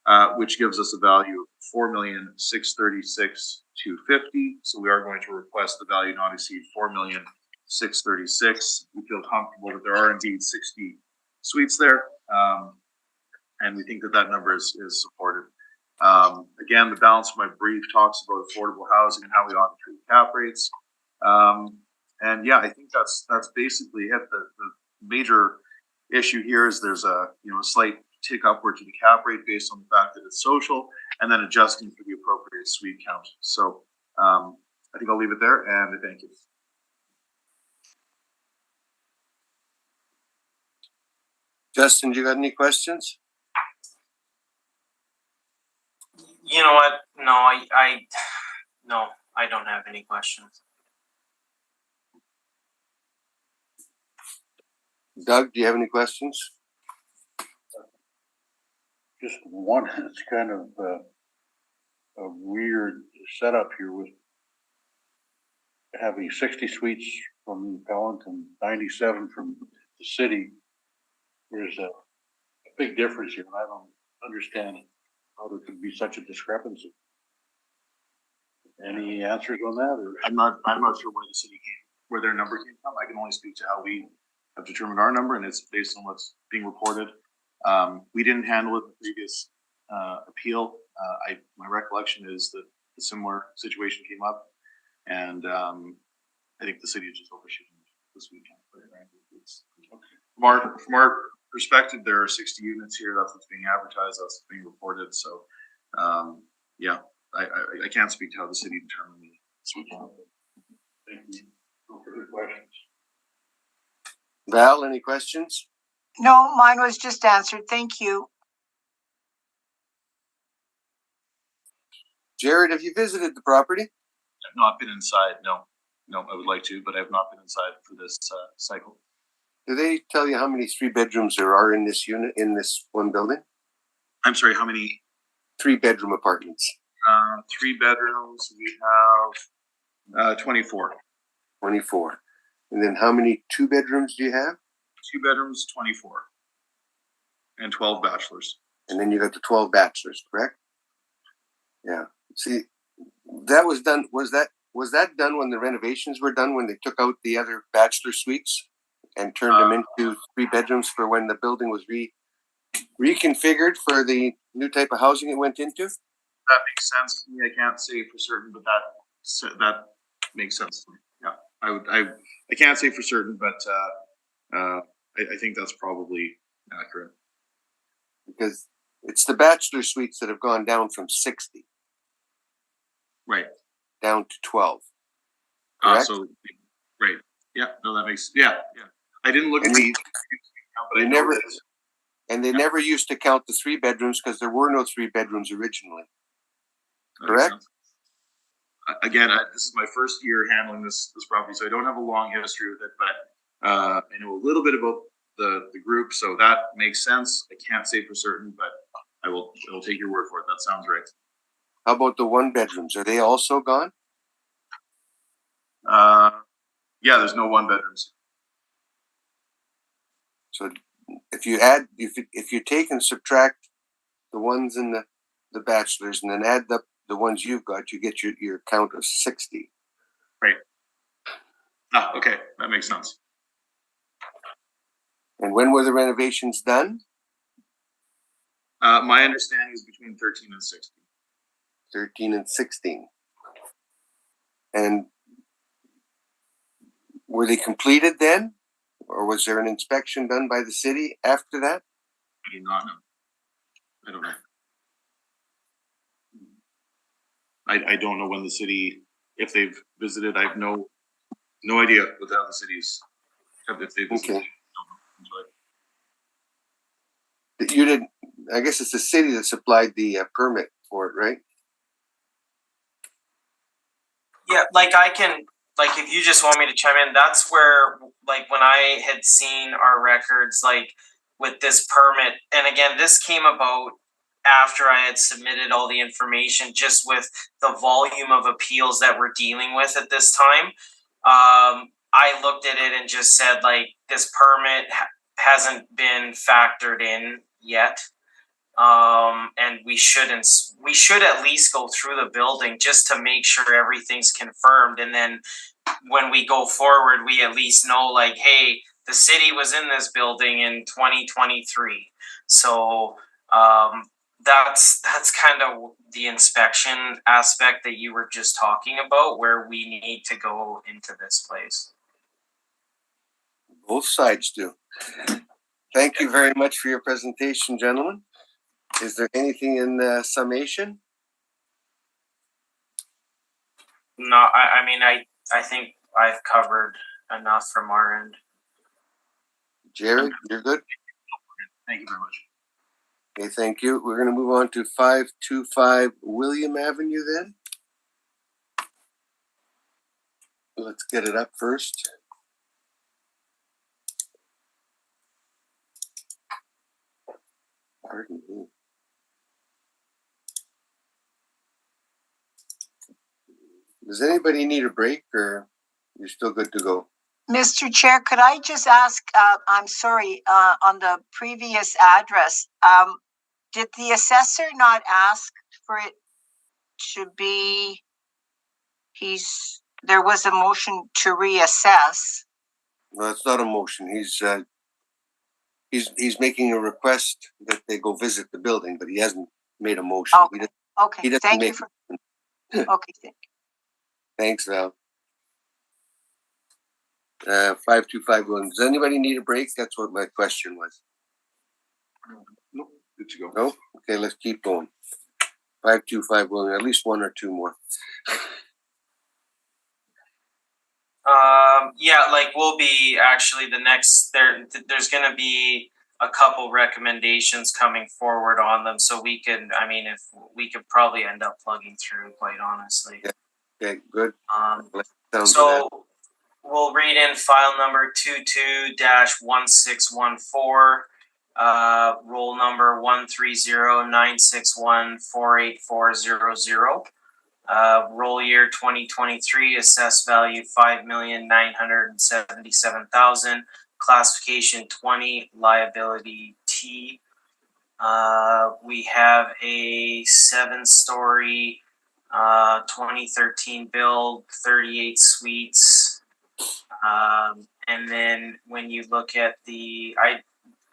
6%, which gives us a value of $4,636,250. So we are going to request the value not exceed $4,636,000. We feel comfortable that there are indeed 60 suites there. And we think that number is supported. Again, the balance of my brief talks about affordable housing and how we ought to treat cap rates. And yeah, I think that's basically it. The major issue here is there's a slight tick upward to the cap rate based on the fact that it's social, and then adjusting for the appropriate suite count. So I think I'll leave it there, and I thank you. Justin, do you got any questions? You know what? No, I don't have any questions. Doug, do you have any questions? Just one, it's kind of a weird setup here with having 60 suites from the appellant and 97 from the city. There's a big difference here, and I don't understand how there could be such a discrepancy. Any answers on that? Or? I'm not sure where their number came from. I can only speak to how we have determined our number, and it's based on what's being reported. We didn't handle it in the previous appeal. My recollection is that a similar situation came up, and I think the city is just overshooting this weekend. Right? From our perspective, there are 60 units here. That's what's being advertised. That's what's being reported. So, yeah, I can't speak to how the city determined this weekend. Thank you. No further questions. Val, any questions? No, mine was just answered. Thank you. Jared, have you visited the property? I've not been inside. No, I would like to, but I have not been inside for this cycle. Do they tell you how many 3-bedrooms there are in this unit, in this one building? I'm sorry, how many? 3-bedroom apartments. 3 bedrooms. We have 24. 24. And then how many 2-bedrooms do you have? 2 bedrooms, 24. And 12 bachelors. And then you got the 12 bachelors, correct? Yeah. See, that was done. Was that done when the renovations were done, when they took out the other bachelor suites and turned them into 3 bedrooms for when the building was reconfigured for the new type of housing it went into? That makes sense to me. I can't say for certain, but that makes sense to me. Yeah, I can't say for certain, but I think that's probably accurate. Because It's the bachelor suites that have gone down from 60 Right. down to 12. Correct? Right. Yeah, no, that makes, yeah. I didn't look at And the, but I they know never, that. and they never used to count the 3 bedrooms because there were no 3 bedrooms originally. That makes Correct? sense. Again, this is my first year handling this property, so I don't have a long history with it, but I know a little bit about the group, so that makes sense. I can't say for certain, but I will take your word for it. That sounds right. How about the 1 bedrooms? Are they also gone? Yeah, there's no 1 bedrooms. So if you add, if you take and subtract the ones in the bachelors and then add up the ones you've got, you get your count of 60. Right. Okay, that makes sense. And when were the renovations done? My understanding is between 13 and 16. 13 and 16. And were they completed then? Or was there an inspection done by the city after that? I do not know. I don't know. I don't know when the city, if they've visited. I have no idea what how the city's, if they visited. Okay. You didn't, I guess it's the city that supplied the permit for it, right? Yeah, like I can, like if you just want me to chime in, that's where, like when I had seen our records, like with this permit, and again, this came about after I had submitted all the information, just with the volume of appeals that we're dealing with at this time. I looked at it and just said, like, this permit hasn't been factored in yet. And we should at least go through the building just to make sure everything's confirmed, and then when we go forward we at least know, like, hey, the city was in this building in 2023. So that's kind of the inspection aspect that you were just talking about, where we need to go into this place. Both sides do. Thank you very much for your presentation, gentlemen. Is there anything in the summation? No, I mean, I think I've covered enough from our end. Jared, you're good? Thank you very much. Okay, thank you. We're going to move on to 525 William Avenue then. Let's get it up first. Pardon me. Does anybody need a break, or you're still good to go? Mr. Chair, could I just ask, I'm sorry, on the previous address, did the assessor not ask for it to be, there was a motion to reassess? No, it's not a motion. He's making a request that they go visit the building, but he hasn't made a motion. Okay, okay, thank you for, okay, thank you. Thanks, Val. 525 William. Does anybody need a break? That's what my question was. Nope, good to go. No? Okay, let's keep going. 525 William. At least 1 or 2 more. Yeah, like we'll be actually the next there's going to be a couple recommendations coming forward on them, so we could, I mean, if we could probably end up plugging through, quite honestly. Yeah. Okay, good. So we'll read in file number 22-1614, roll number 130-961-48400. Roll year 2023, assessed value 5,977,000, classification 20, liability T. We have a 7-story 2013 build, 38 suites. And then when you look at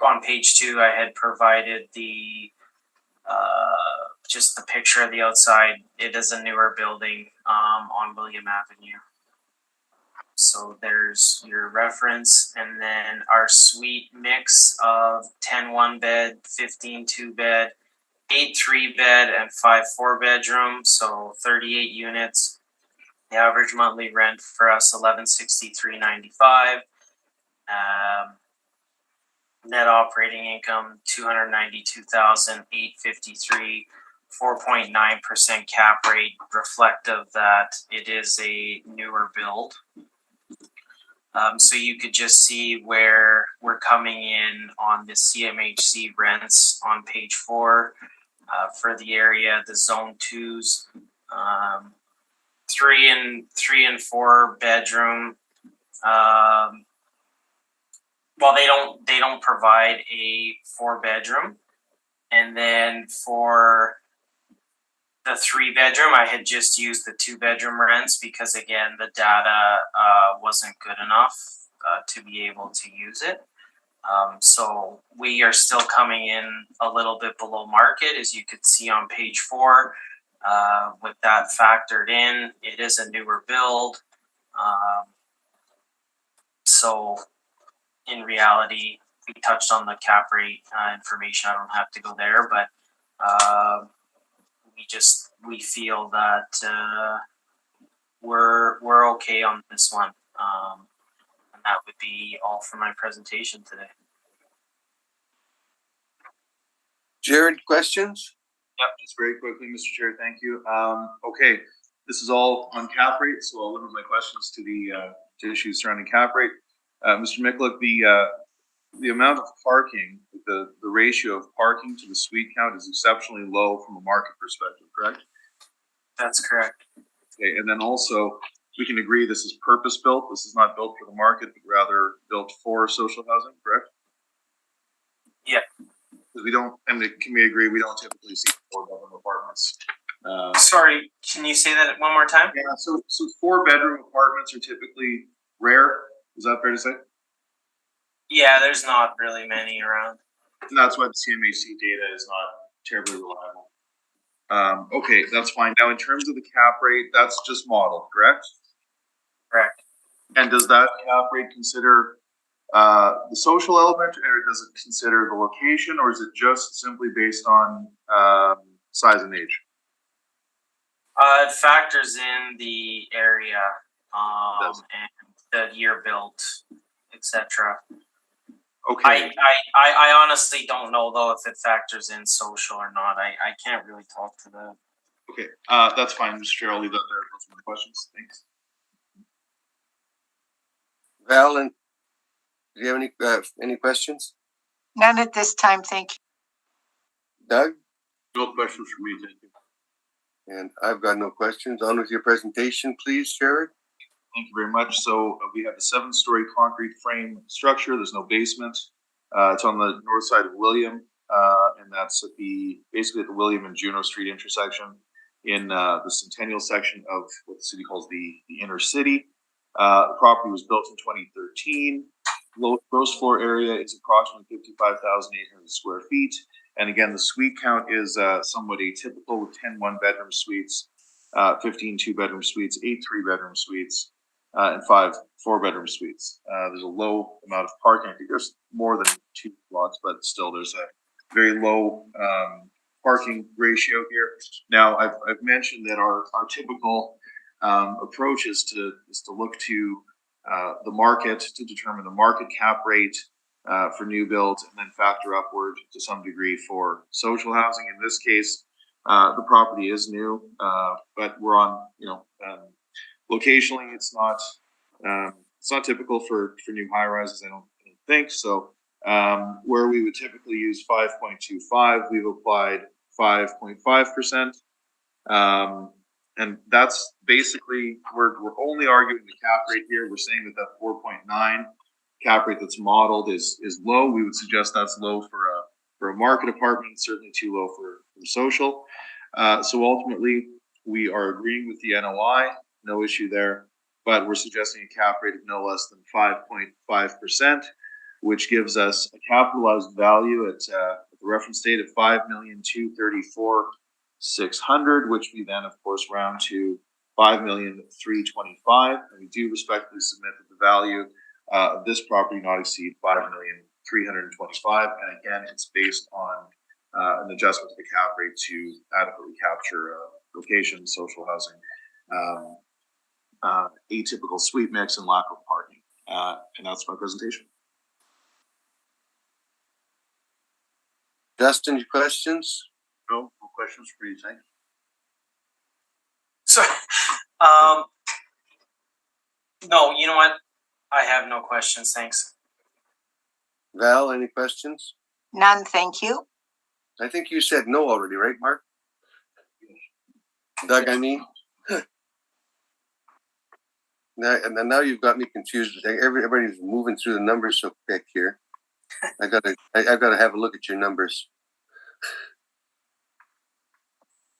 on page 2, I had provided the just the picture of the outside. It is a newer building on William Avenue. So there's your reference, and then our suite mix of 10 1-bed, 15 2-bed, 8 3-bed and 5 4-bedroom, so 38 units. The average monthly rent for us $1163.95. Net operating income $292,853. 4.9% cap rate, reflective that it is a newer build. So you could just see where we're coming in on the CMHC rents on page 4 for the area, the zone 2s, 3 and 4 bedroom. Well, they don't provide a 4-bedroom, and then for the 3-bedroom, I had just used the 2-bedroom rents because again the data wasn't good enough to be able to use it. So we are still coming in a little bit below market, as you could see on page 4. With that factored in, it is a newer build. So in reality, we touched on the cap rate information. I don't have to go there, but we feel that we're okay on this one, and that would be all for my presentation today. Jared, questions? Yep, just very quickly, Mr. Chair, thank you. Okay, this is all on cap rate, so I'll limit my questions to the to issues surrounding cap rate. Mr. Miklik, the amount of parking, the ratio of parking to the suite count is exceptionally low from a market perspective, correct? That's correct. Okay, and then also, we can agree this is purpose-built. This is not built for the market, but rather built for social housing, correct? Yeah. Because we don't, and can we agree, we don't typically see 4-bedroom apartments. Sorry, can you say that one more time? Yeah, so 4-bedroom apartments are typically rare. Is that fair to say? Yeah, there's not really many around. And that's why the CMHC data is not terribly reliable. Okay, that's fine. Now, in terms of the cap rate, that's just modeled, correct? Correct. And does that cap rate consider the social element, or does it consider the location, or is it just simply based on size and age? It factors in the area and the year built, etc. Okay. I honestly don't know though if it factors in social or not. I can't really talk to that. Okay, that's fine, Mr. Chair. I'll leave that there. Those are my questions. Thanks. Val, and do you have any questions? None at this time, thank you. Doug? No questions for me, thank you. And I've got no questions. On with your presentation, please, Jared. Thank you very much. So we have a 7-story concrete frame structure. There's no basement. It's on the north side of William, and that's at basically at the William and Juno Street intersection in the Centennial section of what the city calls the inner city. The property was built in 2013. Gross floor area is approximately 55,800 square feet. And again, the suite count is somewhat atypical with 10 1-bedroom suites, 15 2-bedroom suites, 8 3-bedroom suites, and 5 4-bedroom suites. There's a low amount of parking. I think there's more than 2 lots, but still there's a very low parking ratio here. Now, I've mentioned that our typical approach is to look to the market to determine the market cap rate for new builds, and then factor upward to some degree for social housing. In this case, the property is new, but we're on, locationally, it's not typical for new high rises. I don't think so. Where we would typically use 5.25, we've applied 5.5%, and that's basically we're only arguing the cap rate here. We're saying that 4.9 cap rate that's modeled is low. We would suggest that's low for a market apartment, certainly too low for social. So ultimately, we are agreeing with the NOI, no issue there, but we're suggesting a cap rate of no less than 5.5%, which gives us a capitalized value at the reference date of $5,234,600, which we then, of course, round to $5,325,000, and we do respectfully submit that the value of this property not exceed $5,325,000, and again, it's based on an adjustment to the cap rate to adequately capture location, social housing, atypical suite mix, and lack of parking. And that's my presentation. Justin, your questions? No questions for you, thanks. So, no, you know what? I have no questions. Thanks. Val, any questions? None, thank you. I think you said no already, right, Mark? Doug, I mean. Now you've got me confused. Everybody's moving through the numbers so quick here. I've got to have a look at your numbers.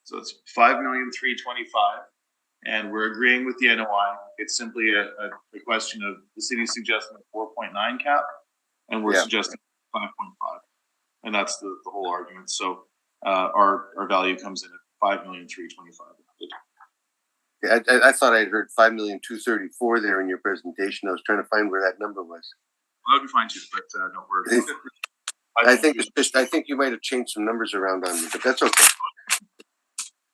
So it's 5,325,000, and we're agreeing with the NOI. It's simply a question of the city suggesting a 4.9 cap, and we're suggesting 5.5, and that's the whole argument. So our value comes in at 5,325,000. Yeah, I thought I heard 5,234,000 there in your presentation. I was trying to find where that number was. Well, that'd be fine too, but no, we're. I think you might have changed some numbers around on me, but that's okay.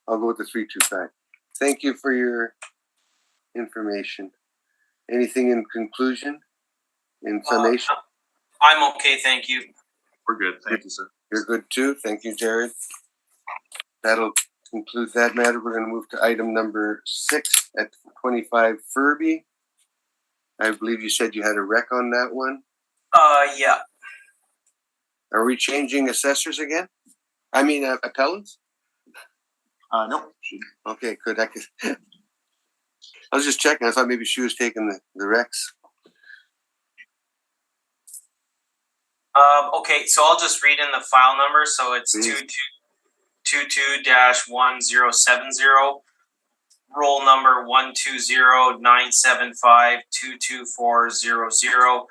I'll go with the 325. Thank you for your information. Anything in conclusion? In summation? I'm okay, thank you. We're good, thank you, sir. You're good too. Thank you, Jared. That'll conclude that matter. We're going to move to item number 6 at 25 Furby. I believe you said you had a rec on that one. Yeah. Are we changing assessors again? I mean, appellants? No. Okay, good. I was just checking. I thought maybe she was taking the recs. Okay, so I'll just read in the file number. So it's 22-1070, roll number 120-975-22400,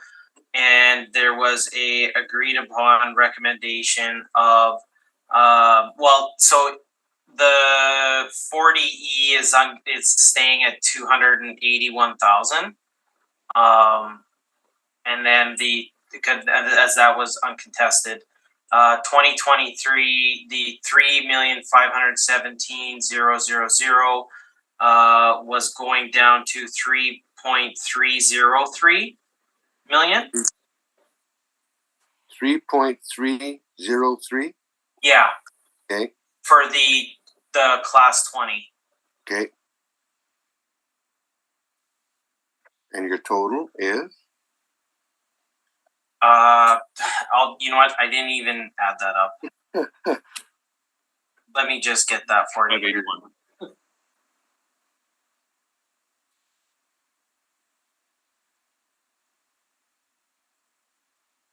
and there was a agreed upon recommendation of so the 40E is staying at 281,000, and then as that was uncontested. 2023, the 3,517,000 was going down to 3.303 million. 3.303. Yeah. Okay. For the class 20. Okay. And your total is? You know what? I didn't even add that up. Let me just get that for you.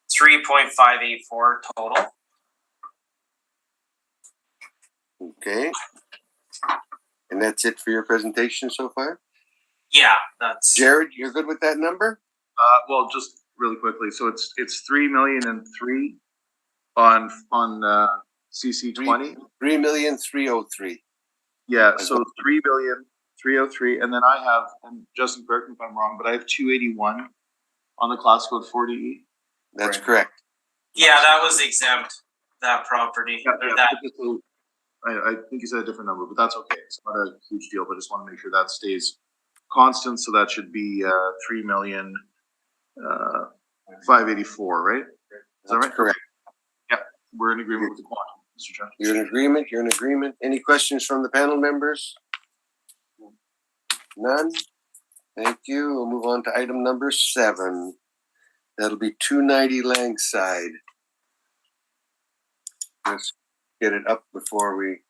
3.584 total. Okay. And that's it for your presentation so far? Yeah, that's. Jared, you're good with that number? Well, just really quickly. So it's 3,003,000 on CC20. 3,303,000. Yeah. So 3,303,000, and then I have, and Justin, correct me if I'm wrong, but I have 281 on the class code 40E. That's correct. Yeah, that was exempt. That property. Yeah, I think you said a different number, but that's okay. It's not a huge deal, but I just want to make sure that stays constant. So that should be 3,584,000, right? Is that right? Correct. Yeah, we're in agreement with the quantum, Mr. Chair. You're in agreement. You're in agreement. Any questions from the panel members? None. Thank you. We'll move on to item number 7. That'll be 290 Langside. Let's get it up before we.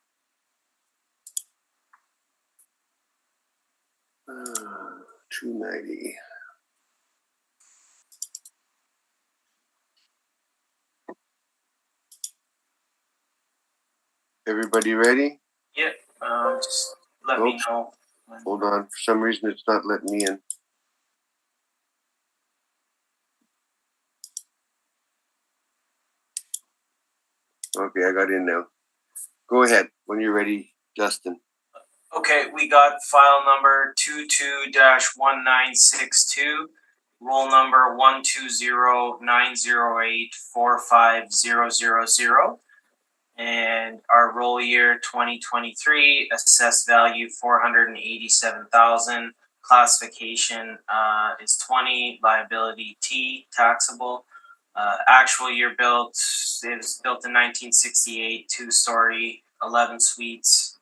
290. Everybody ready? Yeah. Just let me know. Hold on. For some reason, it's not letting me in. Okay, I got in now. Go ahead when you're ready, Justin. Okay, we got file number 22-1962, roll number 120-908-45000, And our roll year 2023 assessed value 487,000. Classification is 20, liability T, taxable. Actual year built, it was built in 1968, 2-story, 11 suites.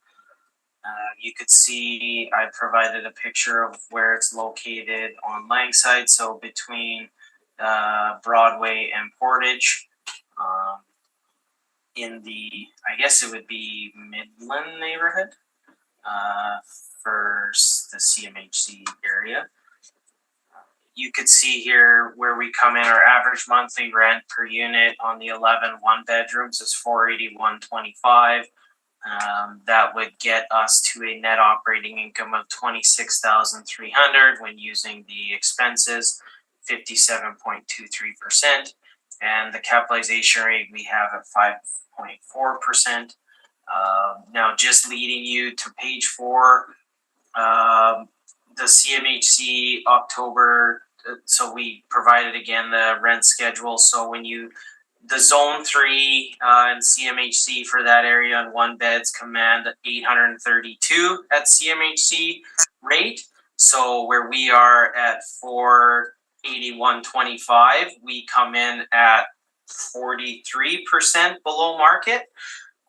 You could see I provided a picture of where it's located on Langside, so between Broadway and Portage. In the, I guess it would be Midland neighborhood for the CMHC area. You could see here where we come in. Our average monthly rent per unit on the 11 one-bedrooms is $481.25. That would get us to a net operating income of $26,300 when using the expenses, 57.23%, and the capitalization rate we have at 5.4%. Now, just leading you to page 4, the CMHC October. So we provided again the rent schedule. So when you the zone 3 and CMHC for that area on 1 beds command 832 at CMHC rate. So where we are at 481.25, we come in at 43% below market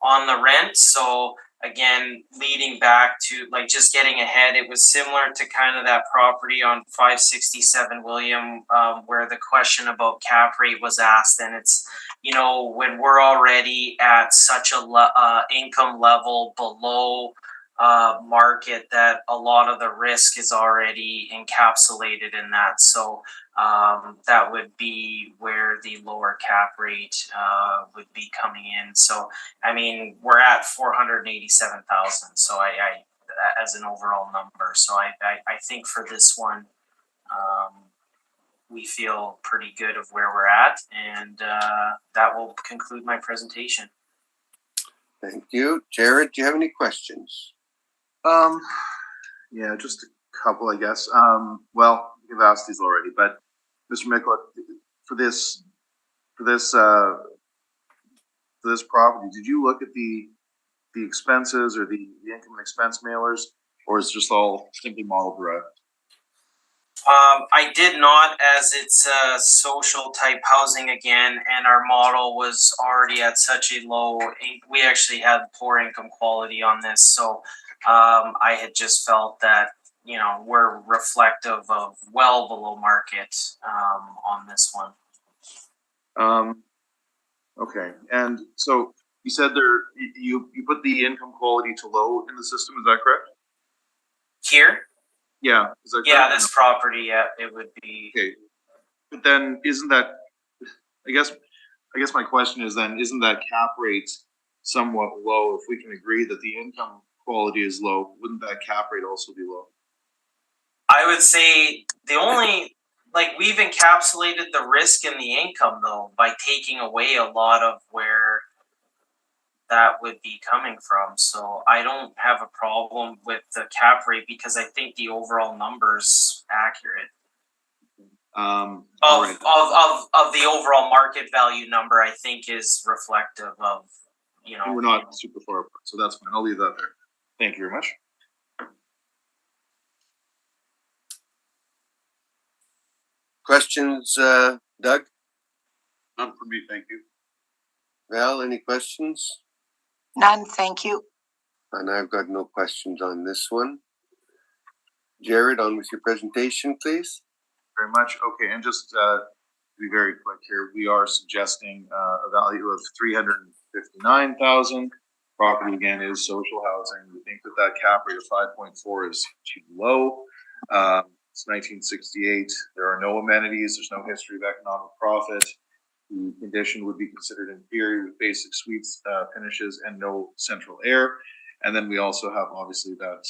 on the rent. So again, leading back to like just getting ahead, it was similar to kind of that property on 567 William, where the question about cap rate was asked. And it's, you know, when we're already at such a income level below market, that a lot of the risk is already encapsulated in that. So that would be where the lower cap rate would be coming in. So I mean, we're at 487,000. So I as an overall number. So I think for this one, we feel pretty good of where we're at, and that will conclude my presentation. Thank you. Jared, do you have any questions? Yeah, just a couple, I guess. Well, you've asked these already, but Mr. Mikla, for this property, did you look at the expenses or the income and expense mailers, or is it just all simply model derived? I did not, as it's social type housing again, and our model was already at such a low. We actually had poor income quality on this, so I had just felt that, you know, we're reflective of well below market on this one. Okay, and so you said you put the income quality to low in the system. Is that correct? Here? Yeah. Is that correct? Yeah, this property. Yeah, it would be. Okay, but then isn't that? I guess my question is then, isn't that cap rate somewhat low? If we can agree that the income quality is low, wouldn't that cap rate also be low? I would say the only, like, we've encapsulated the risk in the income though by taking away a lot of where that would be coming from. So I don't have a problem with the cap rate because I think the overall number's accurate. Of the overall market value number, I think is reflective of, you know. We're not super far apart, so that's fine. I'll leave that there. Thank you very much. Questions, Doug? None for me, thank you. Val, any questions? None, thank you. And I've got no questions on this one. Jared, on with your presentation, please. Very much. Okay, and just to be very quick here, we are suggesting a value of $359,000. Property again is social housing. We think that cap rate of 5.4 is too low. It's 1968. There are no amenities. There's no history of economic profit. The condition would be considered inferior with basic suites, finishes, and no central air. And then we also have obviously that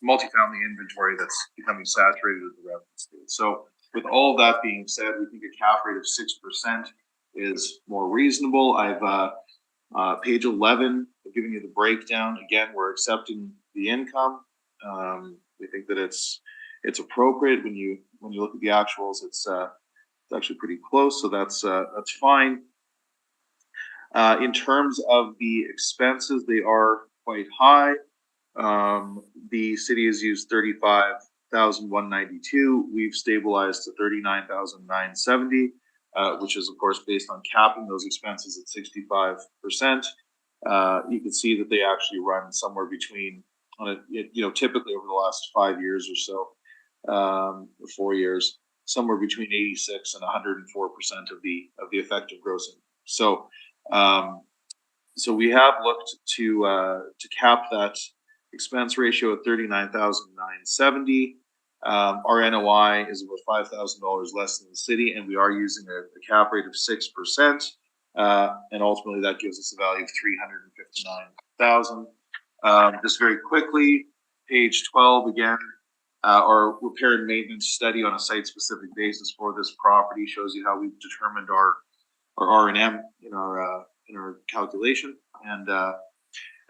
multifamily inventory that's becoming saturated at the revenue state. So with all of that being said, we think a cap rate of 6% is more reasonable. I've page 11, I've given you the breakdown. Again, we're accepting the income. We think that it's appropriate when you look at the actuals. It's actually pretty close, so that's fine. In terms of the expenses, they are quite high. The city has used 35,192. We've stabilized to 39,970, which is of course based on capping those expenses at 65%. You can see that they actually run somewhere between, typically over the last 5 years or so, or 4 years, somewhere between 86 and 104% of the effective gross income. So we have looked to cap that expense ratio at 39,970. Our NOI is about $5,000 less than the city, and we are using a cap rate of 6%. And ultimately, that gives us a value of $359,000. Just very quickly, page 12 again. Our repair and maintenance study on a site-specific basis for this property shows you how we've determined our R&M in our calculation, and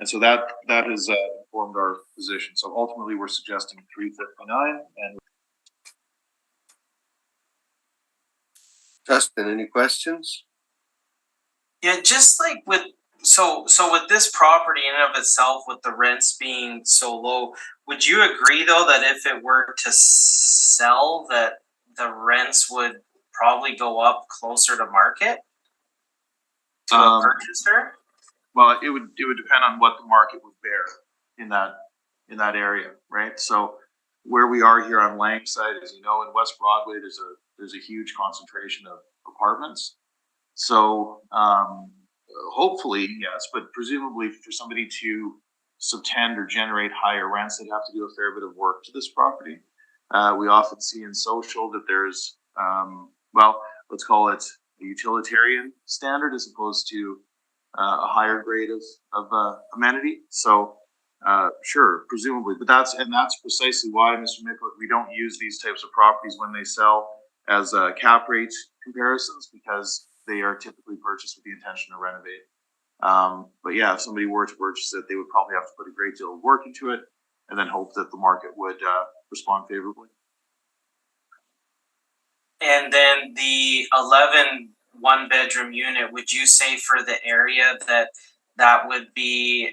so that has informed our position. So ultimately, we're suggesting 359. And Justin, any questions? Yeah, just like with with this property in and of itself, with the rents being so low, would you agree though that if it were to sell, that the rents would probably go up closer to market to a purchaser? Well, it would depend on what the market would bear in that area, right? So where we are here on Langside, as you know, in West Broadway, there's a huge concentration of apartments. So hopefully, yes, but presumably for somebody to subtend or generate higher rents, they'd have to do a fair bit of work to this property. We often see in social that there's, let's call it a utilitarian standard as opposed to a higher grade of amenity. So sure, presumably, but that's precisely why, Mr. Mickle, we don't use these types of properties when they sell as cap rate comparisons, because they are typically purchased with the intention to renovate. But yeah, if somebody were to purchase it, they would probably have to put a great deal of work into it and then hope that the market would respond favorably. And then the 11 one-bedroom unit, would you say for the area that would be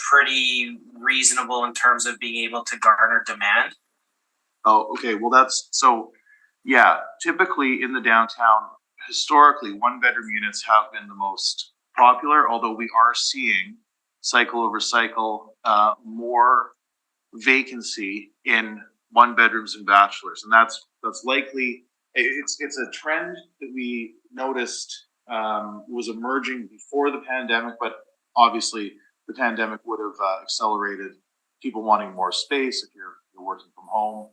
pretty reasonable in terms of being able to garner demand? Oh, okay. Well, that's so. Yeah, typically in the downtown, historically, one-bedroom units have been the most popular. Although we are seeing cycle over cycle more vacancy in one-bedrooms and bachelors, and that's likely. It's a trend that we noticed was emerging before the pandemic, but obviously the pandemic would have accelerated people wanting more space if you're working from home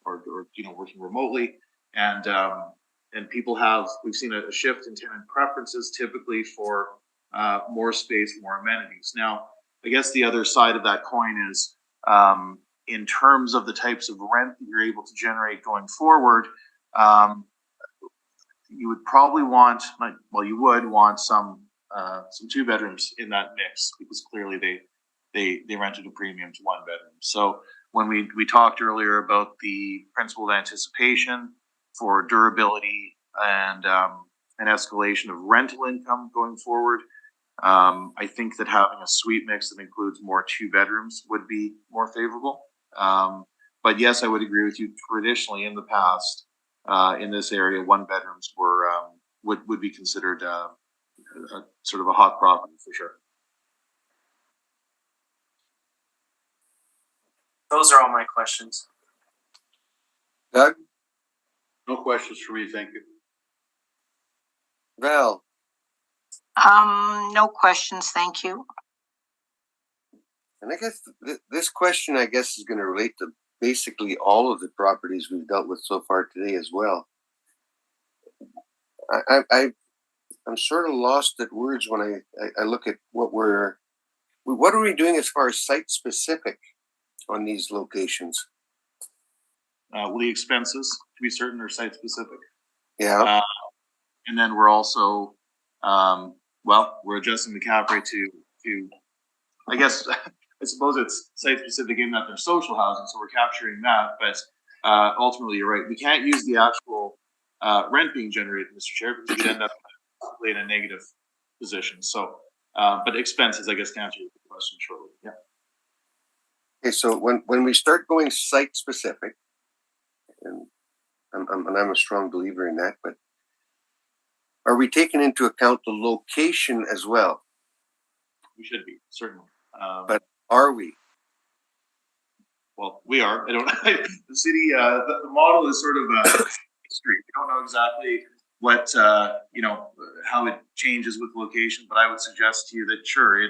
or working remotely, and people we've seen a shift in tenant preferences, typically for more space, more amenities. Now, I guess the other side of that coin is, in terms of the types of rent that you're able to generate going forward, you would probably want, you would want some 2 bedrooms in that mix, because clearly they rented a premium to 1 bedroom. So when we talked earlier about the principle of anticipation for durability and an escalation of rental income going forward, I think that having a suite mix that includes more 2 bedrooms would be more favorable. But yes, I would agree with you. Traditionally, in the past, in this area, 1 bedrooms would be considered sort of a hot property for sure. Those are all my questions. Doug? No questions for me, thank you. Val? No questions, thank you. And I guess this question, is going to relate to basically all of the properties we've dealt with so far today as well. I'm sort of lost at words when I look at what are we doing as far as site specific on these locations? The expenses, to be certain, are site specific. Yeah. And then we're also, we're adjusting the cap rate to I guess, I suppose it's site specific in that they're social housing, so we're capturing that. But ultimately, you're right. We can't use the actual rent being generated, Mr. Chair, because we'd end up possibly in a negative position. So, but expenses, I guess, to answer your question shortly. Yeah. Okay, so when we start going site specific, and I'm a strong believer in that, but are we taking into account the location as well? We should be, certainly. But are we? Well, we are. I don't. The city. The model is sort of a street. We don't know exactly what how it changes with location, but I would suggest to you that sure,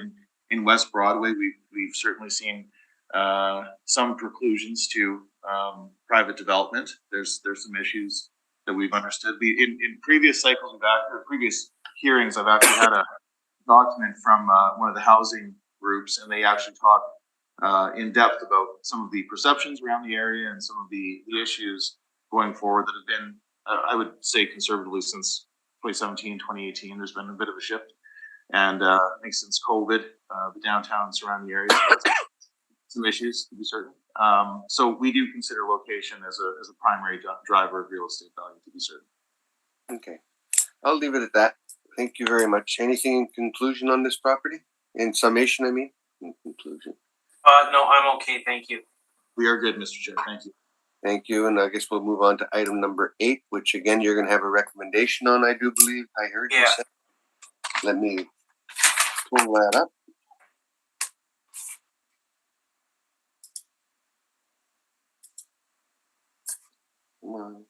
in West Broadway, we've certainly seen some preclusions to private development. There's some issues that we've understood. In previous cycles, previous hearings, I've actually had a document from one of the housing groups, and they actually talked in depth about some of the perceptions around the area and some of the issues going forward that have been, I would say conservatively since 2017, 2018, there's been a bit of a shift. And I think since COVID, the downtown and surrounding areas have some issues, to be certain. So we do consider location as a primary driver of real estate value, to be certain. Okay, I'll leave it at that. Thank you very much. Anything in conclusion on this property? In summation, I mean? In conclusion. No, I'm okay. Thank you. We are good, Mr. Chair. Thank you. Thank you. And I guess we'll move on to item number 8, which again, you're going to have a recommendation on, I do believe. I heard you say. Let me pull that up. Come on.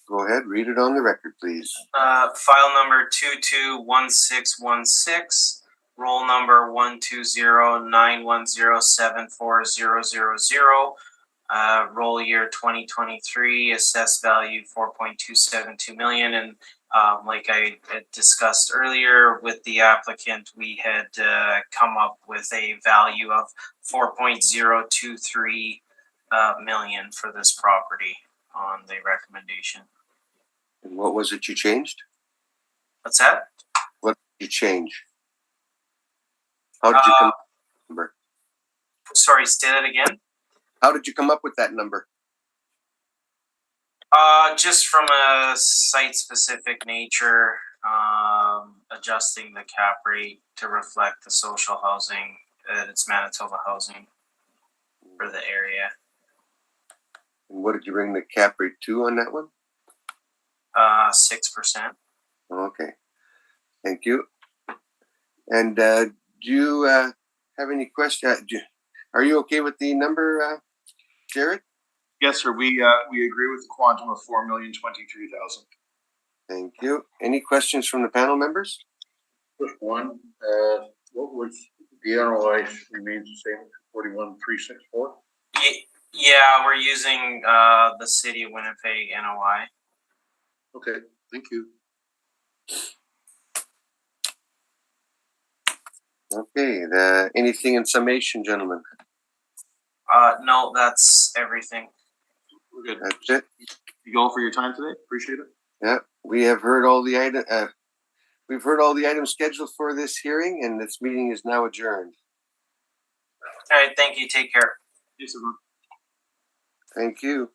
Go ahead, read it on the record, please. File number 221616, roll number 12091074000. Roll year 2023, assessed value 4.272 million, and like I had discussed earlier with the applicant, we had come up with a value of 4.023 million for this property on the recommendation. And what was it you changed? What's that? What did you change? How did you come up with that number? Sorry, say that again. How did you come up with that number? Just from a site-specific nature, adjusting the cap rate to reflect the social housing, it's Manitoba housing for the area. And what did you bring the cap rate to on that one? 6%. Okay, thank you. And do you have any questions? Are you okay with the number, Jared? Yes, sir. We agree with the quantum of 4,023,000. Thank you. Any questions from the panel members? Just one, what was the NOI remains the same, 41,364? Yeah, we're using the city of Winnipeg NOI. Okay, thank you. Okay, anything in summation, gentlemen? No, that's everything. We're good. That's it. You all for your time today. Appreciate it. Yeah, we have heard all the we've heard all the items scheduled for this hearing, and this meeting is now adjourned. All right, thank you. Take care. Yes, everyone. Thank you.